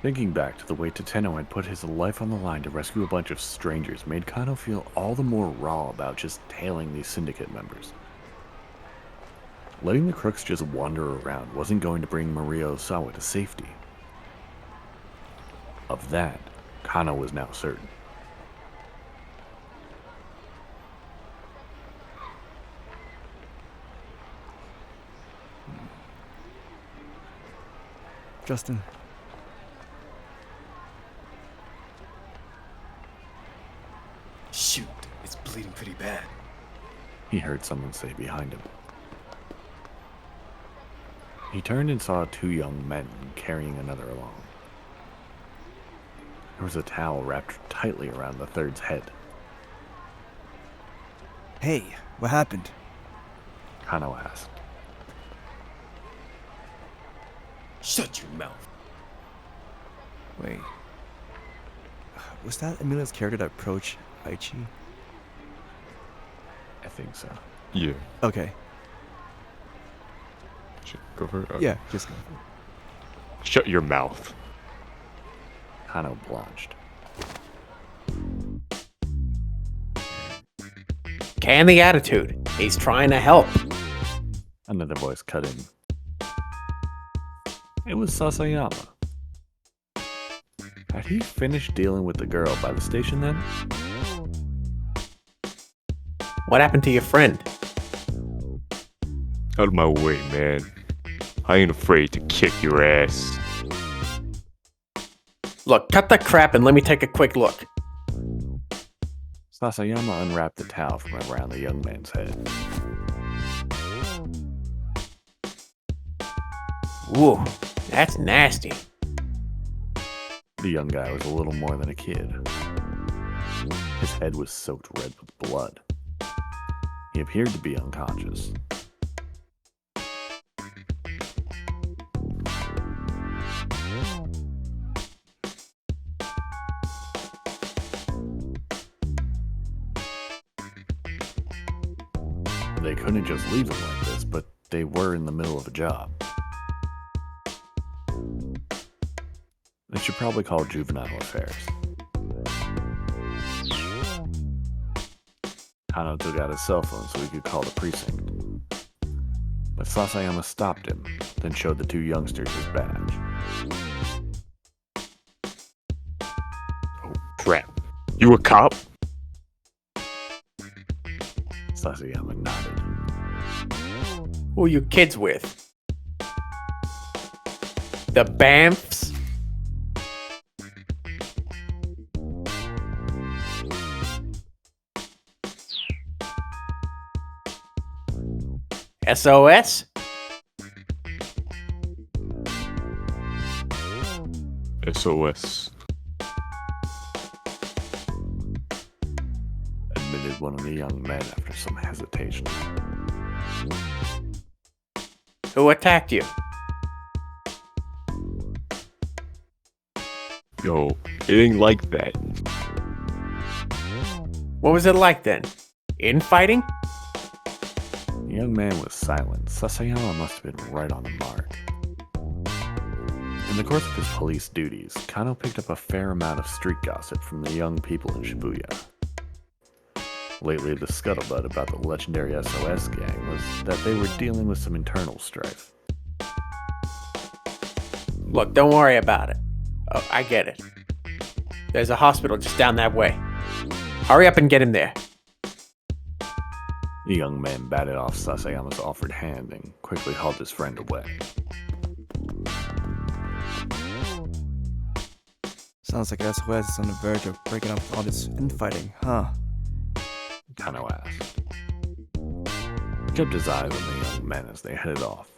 A: Thinking back to the way Tateno had put his life on the line to rescue a bunch of strangers made Kano feel all the more raw about just tailing these syndicate members. Letting the crooks just wander around wasn't going to bring Maria Osawa to safety. Of that, Kano was now certain.
C: Justin.
I: Shoot, it's bleeding pretty bad.
A: He heard someone say behind him. He turned and saw two young men carrying another along. There was a towel wrapped tightly around the third's head.
C: Hey, what happened?
A: Kano asked.
I: Shut your mouth.
C: Wait. Was that Emilio's character that approached Achi?
A: I think so.
J: Yeah.
C: Okay.
J: Go for it? Okay.
C: Yeah, just go for it.
J: Shut your mouth.
A: Kano blanched.
L: Can the attitude. He's trying to help.
A: Another voice cut in. It was Sasayama. Had he finished dealing with the girl by the station then?
L: What happened to your friend?
J: Out of my way, man. I ain't afraid to kick your ass.
L: Look, cut the crap and let me take a quick look.
A: Sasayama unwrapped the towel from around the young man's head.
L: Ooh, that's nasty.
A: The young guy was a little more than a kid. His head was soaked red with blood. He appeared to be unconscious. They couldn't just leave him like this, but they were in the middle of a job. They should probably call Juvenile Affairs. Kano took out his cell phone so he could call the precinct. But Sasayama stopped him, then showed the two youngsters his badge.
J: Oh, crap. You a cop?
A: Sasayama nodded.
L: Who are you kids with? The Bamfs? SOS?
J: SOS.
A: Admitted one of the young men after some hesitation.
L: Who attacked you?
J: Yo, it ain't like that.
L: What was it like then? Infighting?
A: The young man was silent. Sasayama must have been right on the mark. In the course of his police duties, Kano picked up a fair amount of street gossip from the young people in Shibuya. Lately, the scuttlebutt about the legendary SOS gang was that they were dealing with some internal strife.
L: Look, don't worry about it. Oh, I get it. There's a hospital just down that way. Hurry up and get him there.
A: The young man batted off Sasayama's offered hand and quickly hauled his friend away.
C: Sounds like SOS is on the verge of breaking up all this infighting, huh?
A: Kano asked. He kept his eyes on the young men as they headed off.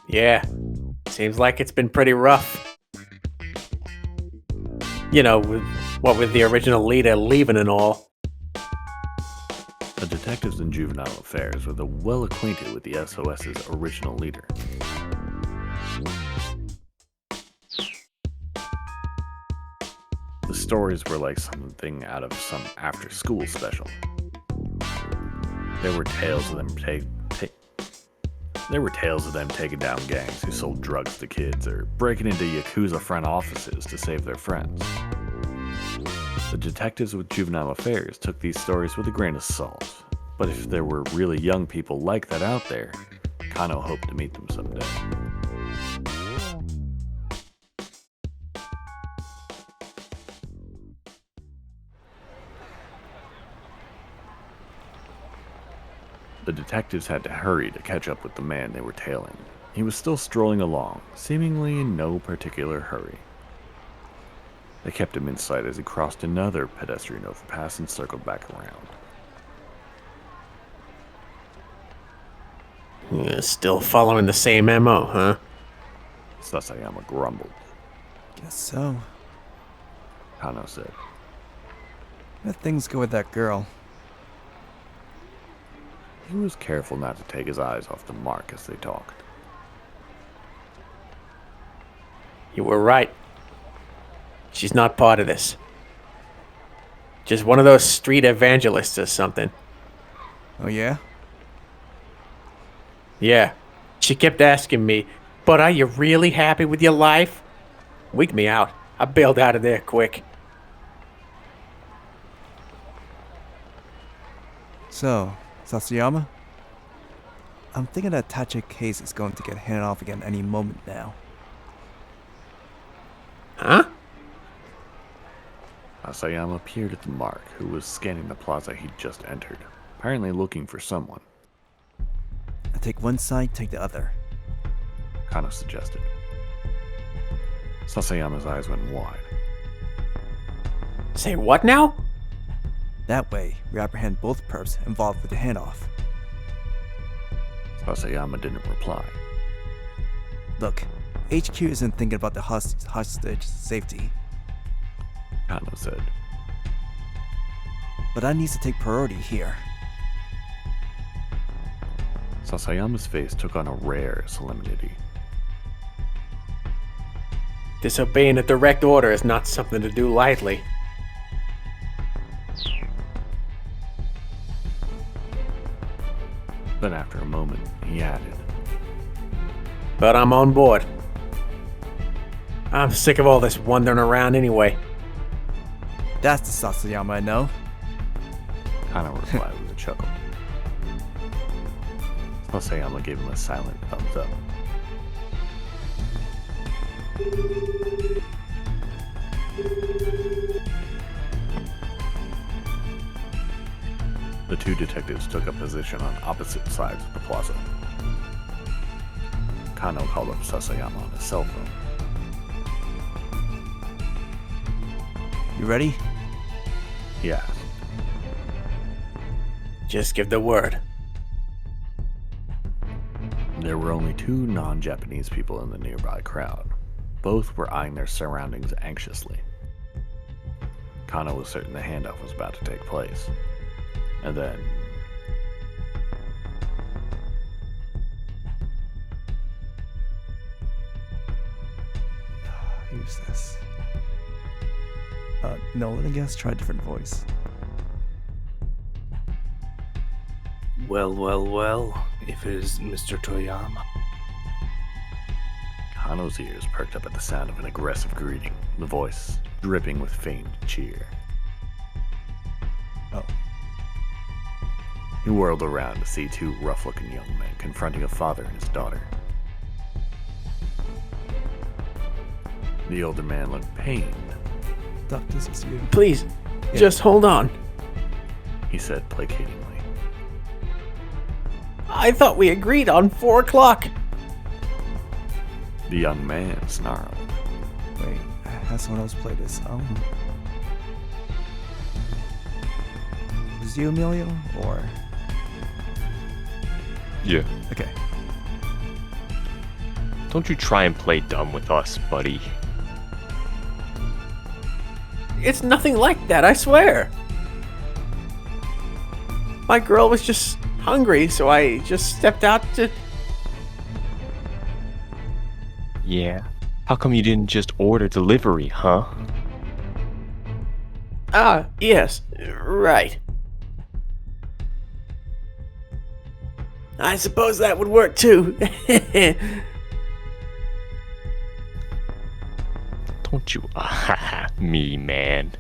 L: Yeah, seems like it's been pretty rough. You know, with the original leader leaving and all.
A: The detectives in Juvenile Affairs were well acquainted with the SOS's original leader. The stories were like something out of some after-school special. There were tales of them taking down gangs who sold drugs to kids or breaking into Yakuza front offices to save their friends. The detectives with Juvenile Affairs took these stories with a grain of salt, but if there were really young people like that out there, Kano hoped to meet them someday. The detectives had to hurry to catch up with the man they were tailing. He was still strolling along, seemingly in no particular hurry. They kept him in sight as he crossed another pedestrian overpass and circled back around.
L: Yeah, still following the same MO, huh?
A: Sasayama grumbled.
C: Guess so.
A: Kano said.
C: How'd things go with that girl?
A: He was careful not to take his eyes off the mark as they talked.
L: You were right. She's not part of this. Just one of those street evangelists or something.
C: Oh yeah?
L: Yeah. She kept asking me, but are you really happy with your life? Wigged me out. I bailed out of there quick.
C: So, Sasayama? I'm thinking that Tachi case is going to get handed off again any moment now.
L: Huh?
A: Sasayama peered at the mark, who was scanning the plaza he'd just entered, apparently looking for someone.
C: I take one side, take the other.
A: Kano suggested. Sasayama's eyes went wide.
L: Say what now?
C: That way, we apprehend both perps involved with the handoff.
A: Sasayama didn't reply.
C: Look, HQ isn't thinking about the hostage safety.
A: Kano said.
C: but that needs to take priority here.
A: Sasayama's face took on a rare solemnity.
L: Disobeying a direct order is not something to do lightly.
A: Then after a moment, he added,
L: But I'm on board. I'm sick of all this wandering around anyway.
C: That's the Sasayama I know.
A: Kano replied with a chuckle. Sasayama gave him a silent thumbs up. The two detectives took a position on opposite sides of the plaza. Kano called up Sasayama on his cell phone.
C: You ready?
A: He asked.
L: Just give the word.
A: There were only two non-Japanese people in the nearby crowd. Both were eyeing their surroundings anxiously. Kano was certain the handoff was about to take place. And then...
C: Who's this? Nolan, I guess. Try a different voice.
B: Well, if it is Mr. Toyama.
A: Kano's ears perked up at the sound of an aggressive greeting, the voice dripping with feigned cheer.
C: Oh.
A: He whirled around to see two rough-looking young men confronting a father and his daughter. The older man looked pained.
C: Doc, this is you.
L: Please, just hold on.
A: He said placatingly.
L: I thought we agreed on 4 o'clock.
A: The young man snarled.
C: Wait, has someone else play this? Was you Emilio, or?
J: Yeah.
C: Okay.
J: Don't you try and play dumb with us, buddy.
L: It's nothing like that, I swear. My girl was just hungry, so I just stepped out to...
J: Yeah? How come you didn't just order delivery, huh?
L: Ah, yes, right. I suppose that would work too.
J: Don't you me, man.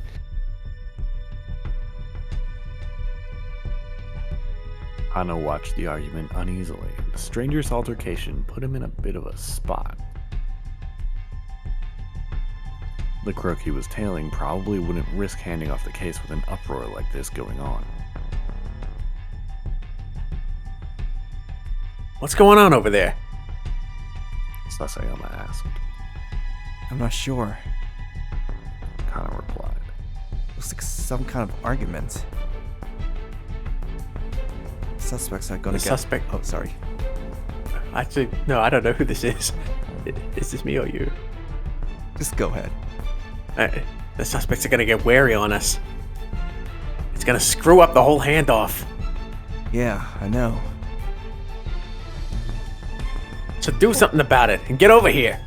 A: Kano watched the argument uneasily. The stranger's altercation put him in a bit of a spot. The crook he was tailing probably wouldn't risk handing off the case with an uproar like this going on.
L: What's going on over there?
A: Sasayama asked.
C: I'm not sure.
A: Kano replied.
C: Looks like some kind of argument. Suspects are gonna
L: The
C: get...
L: suspect...
C: Oh, sorry.
L: Actually, no, I don't know who this is. Is this me or you?
C: Just go ahead.
L: The suspects are gonna get wary on us. It's gonna screw up the whole handoff.
C: Yeah, I know.
L: So do something about it and get over here.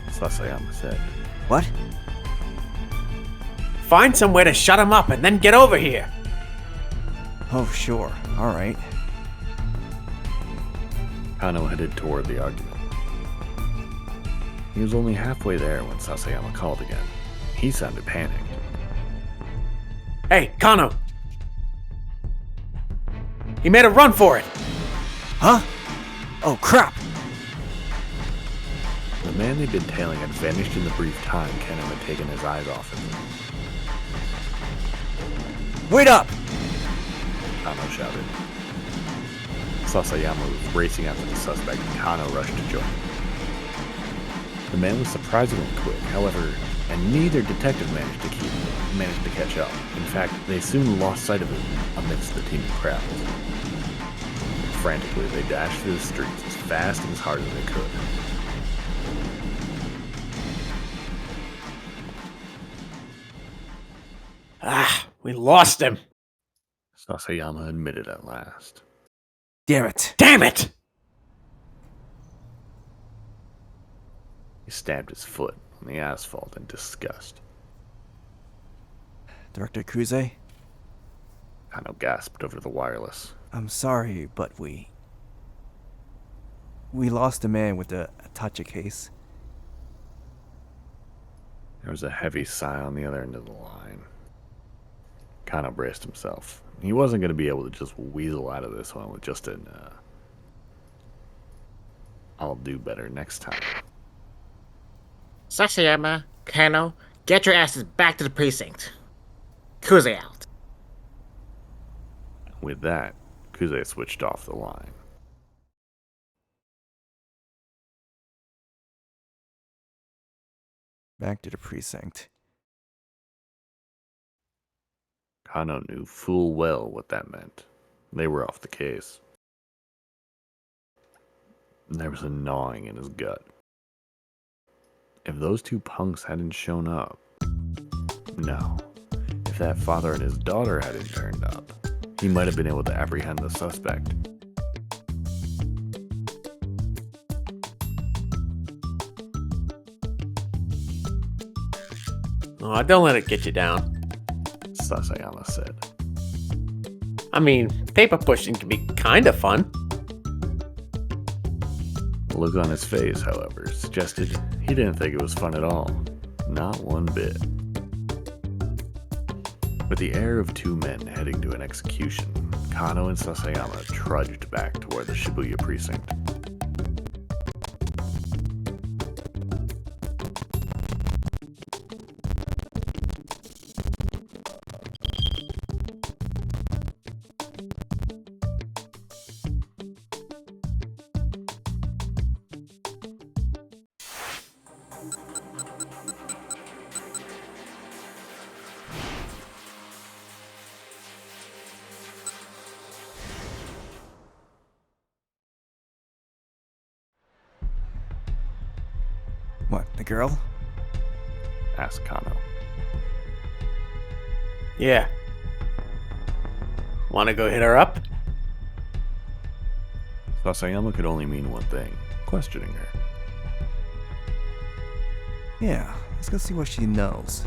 A: Sasayama said.
C: What?
L: Find somewhere to shut him up and then get over here.
C: Oh, sure. All right.
A: Kano headed toward the argument. He was only halfway there when Sasayama called again. He sounded panicked.
L: Hey, Kano! He made a run for it!
C: Huh? Oh, crap!
A: The man they'd been tailing had vanished in the brief time Kano had taken his eyes off him.
C: Wait up!
A: Kano shouted. Sasayama was racing after the suspect and Kano rushed to join him. The man was surprisingly quick, however, and neither detective managed to catch up. In fact, they soon lost sight of him amidst the teeming crowds. Frantically, they dashed through the streets as fast and as hard as they could.
L: Ah, we lost him.
A: Sasayama admitted at last.
C: Damn it!
L: Damn it!
A: He stamped his foot on the asphalt in disgust.
C: Director Kuze,
A: Kano gasped over the wireless.
C: I'm sorry, but we lost a man with the Atachi case.
A: There was a heavy sigh on the other end of the line. Kano braced himself. He wasn't going to be able to just weasel out of this one with just an, I'll do better next time.
D: Sasayama, Kano, get your asses back to the precinct. Kuze out.
A: With that, Kuze switched off the line.
C: Back to the precinct.
A: Kano knew full well what that meant. They were off the case. There was a gnawing in his gut. If those two punks hadn't shown up, no. If that father and his daughter hadn't turned up, he might have been able to apprehend the suspect.
L: Oh, don't let it get you down.
A: Sasayama said.
L: I mean, paper pushing can be kind of fun.
A: The look on his face, however, suggested he didn't think it was fun at all. Not one bit. With the air of two men heading to an execution, Kano and Sasayama trudged back toward the Shibuya precinct.
C: What, the girl?
A: Asked Kano.
L: Yeah. Wanna go hit her up?
A: Sasayama could only mean one thing, questioning her.
C: Yeah, let's go see what she knows.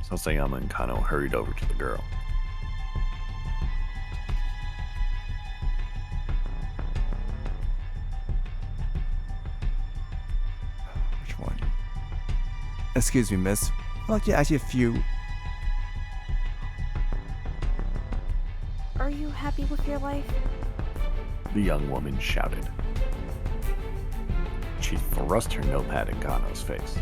A: Sasayama and Kano hurried over to the girl.
C: Which one? Excuse me, miss. I'd like to ask you a few...
H: Are you happy with your life?
A: The young woman shouted. She thrust her notepad in Kano's face.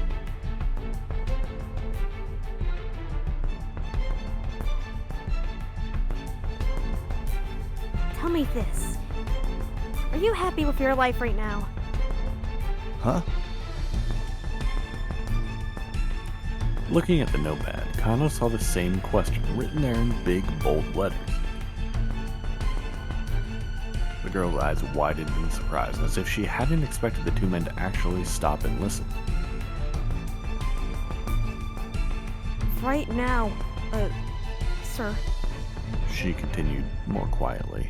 H: Tell me this. Are you happy with your life right now?
C: Huh?
A: Looking at the notepad, Kano saw the same question written there in big, bold letters. The girl's eyes widened in surprise, as if she hadn't expected the two men to actually stop and listen.
H: Right now, sir.
A: She continued more quietly.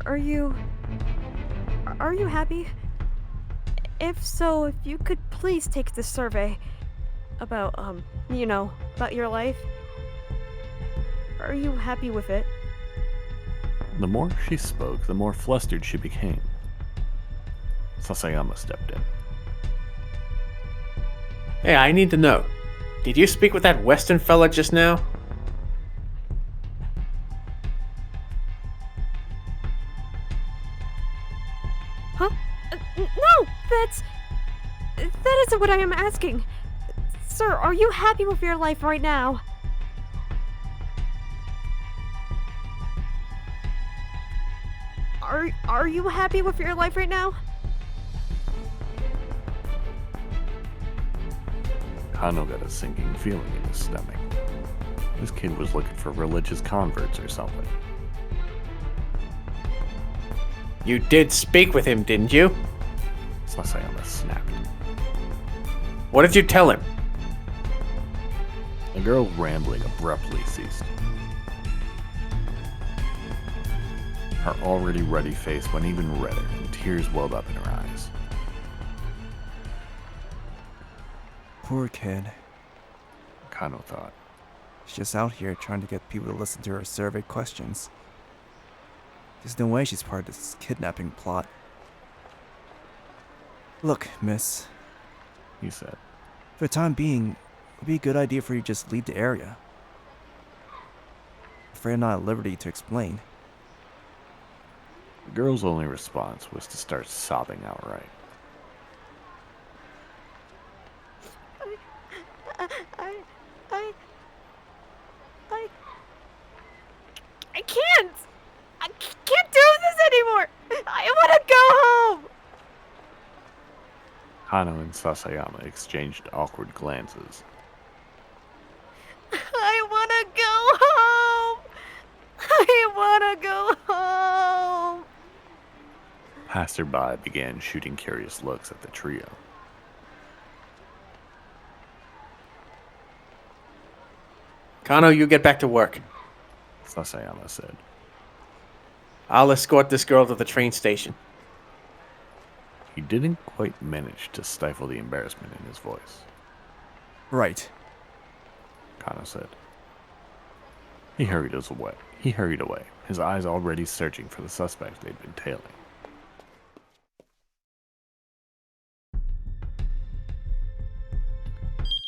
H: Are you happy? If so, if you could please take this survey about, about your life. Are you happy with it?
A: The more she spoke, the more flustered she became. Sasayama stepped in.
L: Hey, I need to know. Did you speak with that Western fella just now?
H: Huh? No! That isn't what I am asking. Sir, are you happy with your life right now? Are you happy with your life right now?
A: Kano got a sinking feeling in his stomach. This kid was looking for religious converts or something.
L: You did speak with him, didn't you?
A: Sasayama snapped.
L: What did you tell him?
A: The girl's rambling abruptly ceased. Her already ruddy face went even redder, and tears welled up in her eyes.
C: Poor kid.
A: Kano thought.
C: She's just out here trying to get people to listen to her survey questions. There's no way she's part of this kidnapping plot. Look, miss,
A: he said.
C: For the time being, it would be a good idea for you to just leave the area. I'm afraid I'm not at liberty to explain.
A: The girl's only response was to start sobbing outright.
H: I can't! I can't do this anymore! I want to go home!
A: Kano and Sasayama exchanged awkward glances.
H: I want to go home! I want to go home!
A: Passerby began shooting curious looks at the trio.
L: Kano, you get back to work.
A: Sasayama said.
L: I'll escort this girl to the train station.
A: He didn't quite manage to stifle the embarrassment in his voice.
C: Right,
A: Kano said. He hurried away, his eyes already searching for the suspect they'd been tailing.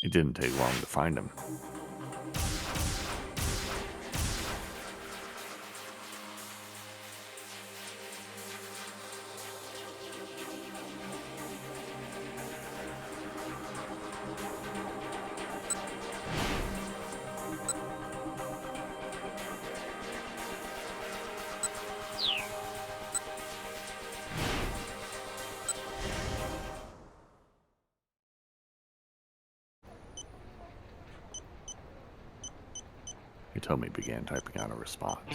A: It didn't take long to find him. Hitomi began typing out a response.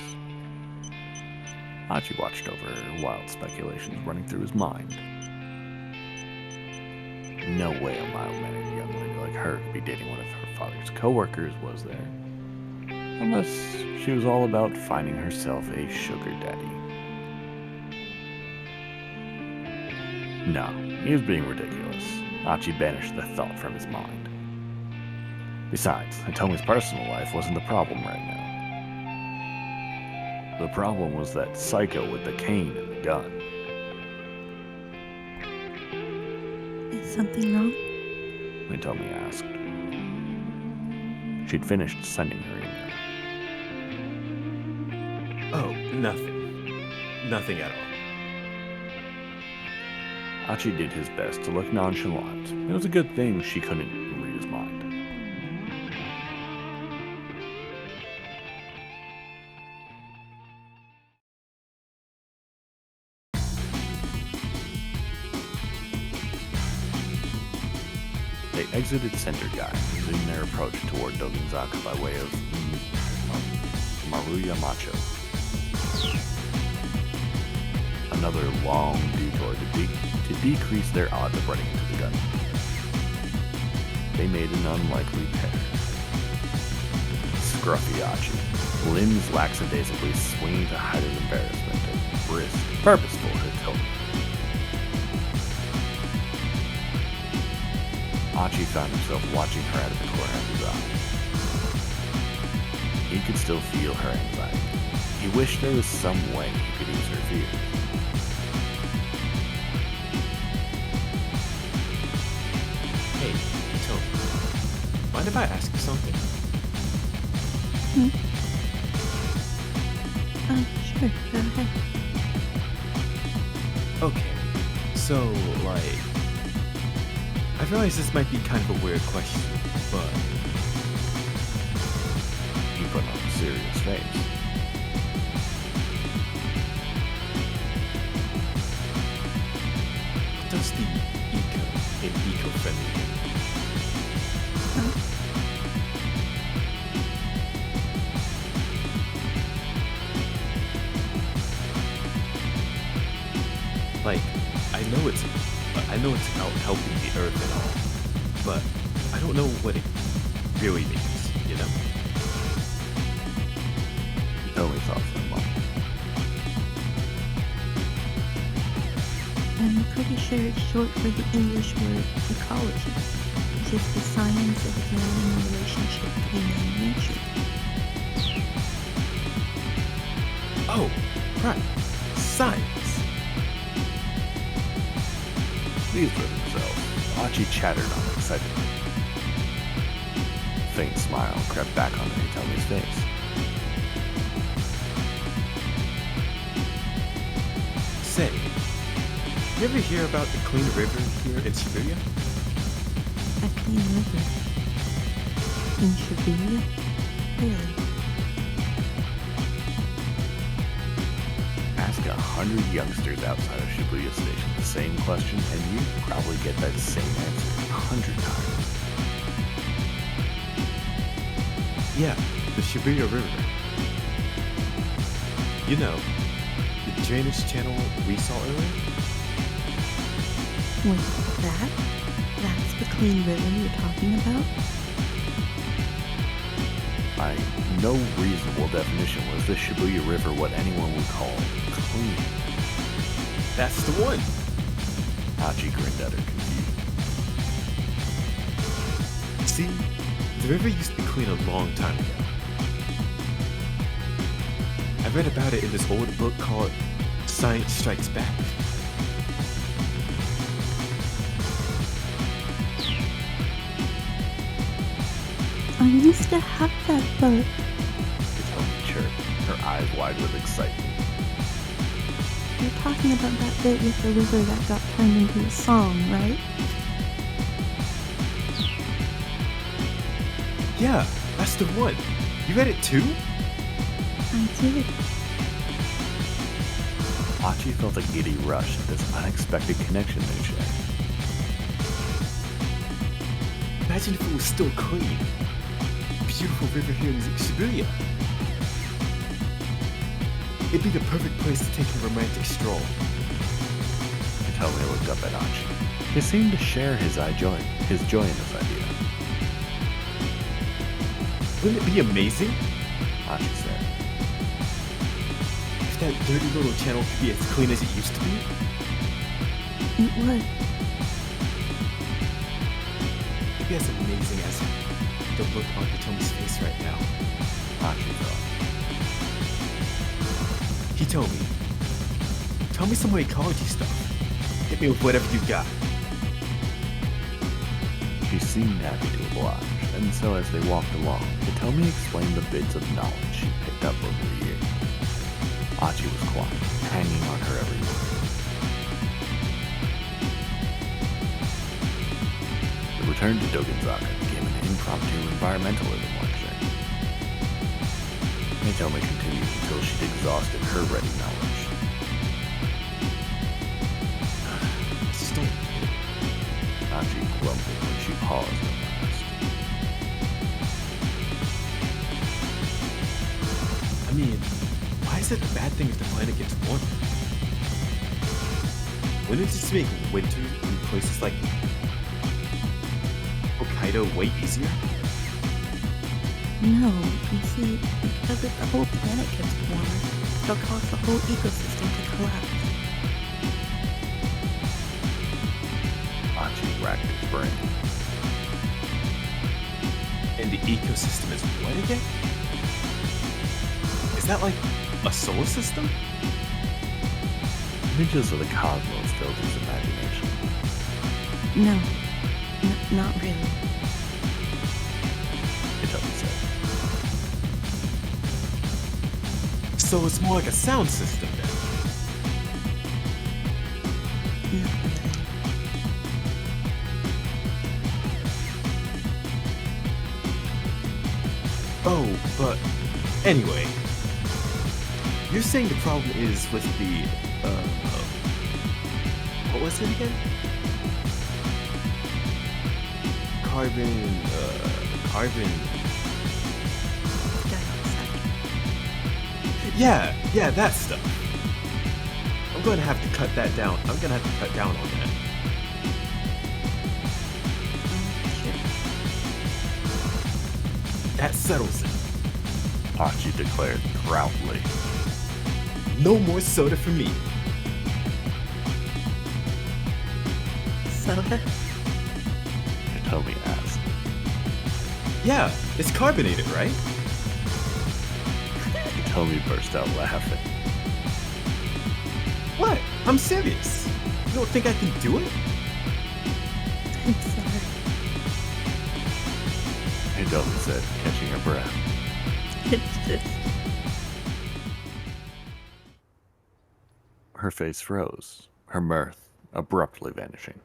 A: Achi watched over wild speculations running through his mind. No way a mild-mannered young lady like her could be dating one of her father's co-workers, was there? Unless she was all about finding herself a sugar daddy. No, he was being ridiculous. Achi banished the thought from his mind. Besides, Hitomi's personal life wasn't the problem right now. The problem was that psycho with the cane and the gun.
G: Is something wrong?
A: Hitomi asked. She'd finished sending her email.
I: Oh, nothing. Nothing at all.
A: Achi did his best to look nonchalant. It was a good thing she couldn't read his mind. They exited Center Guy, resuming their approach toward Doginzaka by way of Maruya Macho. Another long detour to decrease their odds of running into the gun. They made an unlikely pair. Scruffy Achi, limbs lackadaisically swinging to hide his embarrassment, and brisk, purposeful Hitomi. Achi found himself watching her out of the corner of his eye. He could still feel her anxiety. He wished there was some way he could ease her fears.
I: Hey, Hitomi, mind if I ask you something?
G: Sure, go ahead.
I: Okay, so, like, I realize this might be kind of a weird question, but
A: He put on a serious face.
I: what does the eco in eco-friendly mean? Like, I know it's about helping the earth and all, but I don't know what it really means, you you know?
A: Hitomi thought for a moment.
G: I'm pretty sure it's short for the English word ecology, which is the science of examining the relationship between man and nature.
I: Oh, right. Science.
A: Pleased with himself, Achi chattered on excitedly. A faint smile crept back onto Hitomi's face.
I: Say, you ever hear about the clean river here in Shibuya?
G: A clean river. In Shibuya? Really?
A: Ask 100 youngsters outside of Shibuya Station the same question, and you'd probably get that same answer 100 times.
I: Yeah, the Shibuya River. You know, the drainage channel we saw earlier?
G: Wait, that's the clean river you're talking about?
A: By no reasonable definition was the Shibuya River what anyone would call clean.
I: That's the one.
A: Achi grinned at her confusion.
I: See, the river used to be clean a long time ago. I read about it in this old book called Science Strikes Back.
G: I used to have that book.
A: Hitomi chirped, her eyes wide with excitement.
G: You're talking about that bit with the river that got turned into a song, right?
I: Yeah, that's the one. You read it too?
G: I did.
A: Achi felt a giddy rush at this unexpected connection they shared.
I: Imagine if it was still clean. Beautiful river here in Shibuya. It'd be the perfect place to take a romantic stroll.
A: Hitomi looked up at Achi. They seemed to share his joy in this idea.
I: Wouldn't it be amazing?
A: Achi said.
I: If that dirty little channel could be as clean as it used to be?
G: It would.
I: It'd be as amazing as the look on Hitomi's face right now.
A: Achi thought.
I: Hitomi, tell me some more ecology stuff. Hit me with whatever you got.
A: She seemed happy to oblige, and so as they walked along, Hitomi explained the bits of knowledge she picked up over the years. Achi was quiet, hanging on her every word. The return to Dogenzaka became an impromptu environmentalism lecture. Hitomi continued until she'd exhausted her ready knowledge.
I: I just don't get it.
A: Achi grumbled when she paused at last.
I: I mean, why is it a bad thing if the planet gets warmer? Wouldn't it just make winter in places like Hokkaido way easier?
G: No, you see, because if the whole planet gets warmer, it'll cause the whole ecosystem to collapse.
A: Achi racked his brain.
I: And the ecosystem is what again? Is that like a solar system?
A: Images of the cosmos filled his imagination.
G: No, not really.
A: Hitomi said.
I: So it's more like a sound system then?
G: Not really.
I: Oh, but anyway, you're saying the problem is with the, what was it again? Carbon
G: Dioxide.
I: Yeah, that stuff. I'm gonna have to cut that down. I'm gonna have to cut down on that.
G: Sure.
I: That settles it.
A: Achi declared proudly.
I: No more soda for me.
G: Soda?
A: Hitomi asked.
I: Yeah, it's carbonated, right?
A: Hitomi burst out laughing.
I: What? I'm serious. You don't think I can do it?
G: I'm sorry.
A: Hitomi said, catching her breath.
G: It's just...
A: Her face froze, her mirth abruptly vanishing.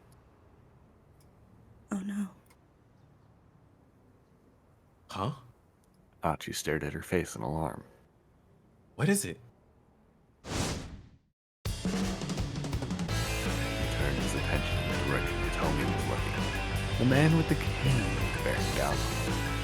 G: Oh no.
I: Huh?
A: Achi stared at her face in alarm.
I: What is it?
A: He turned his attention in the direction Hitomi was looking. The man with the cane was bearing down on him.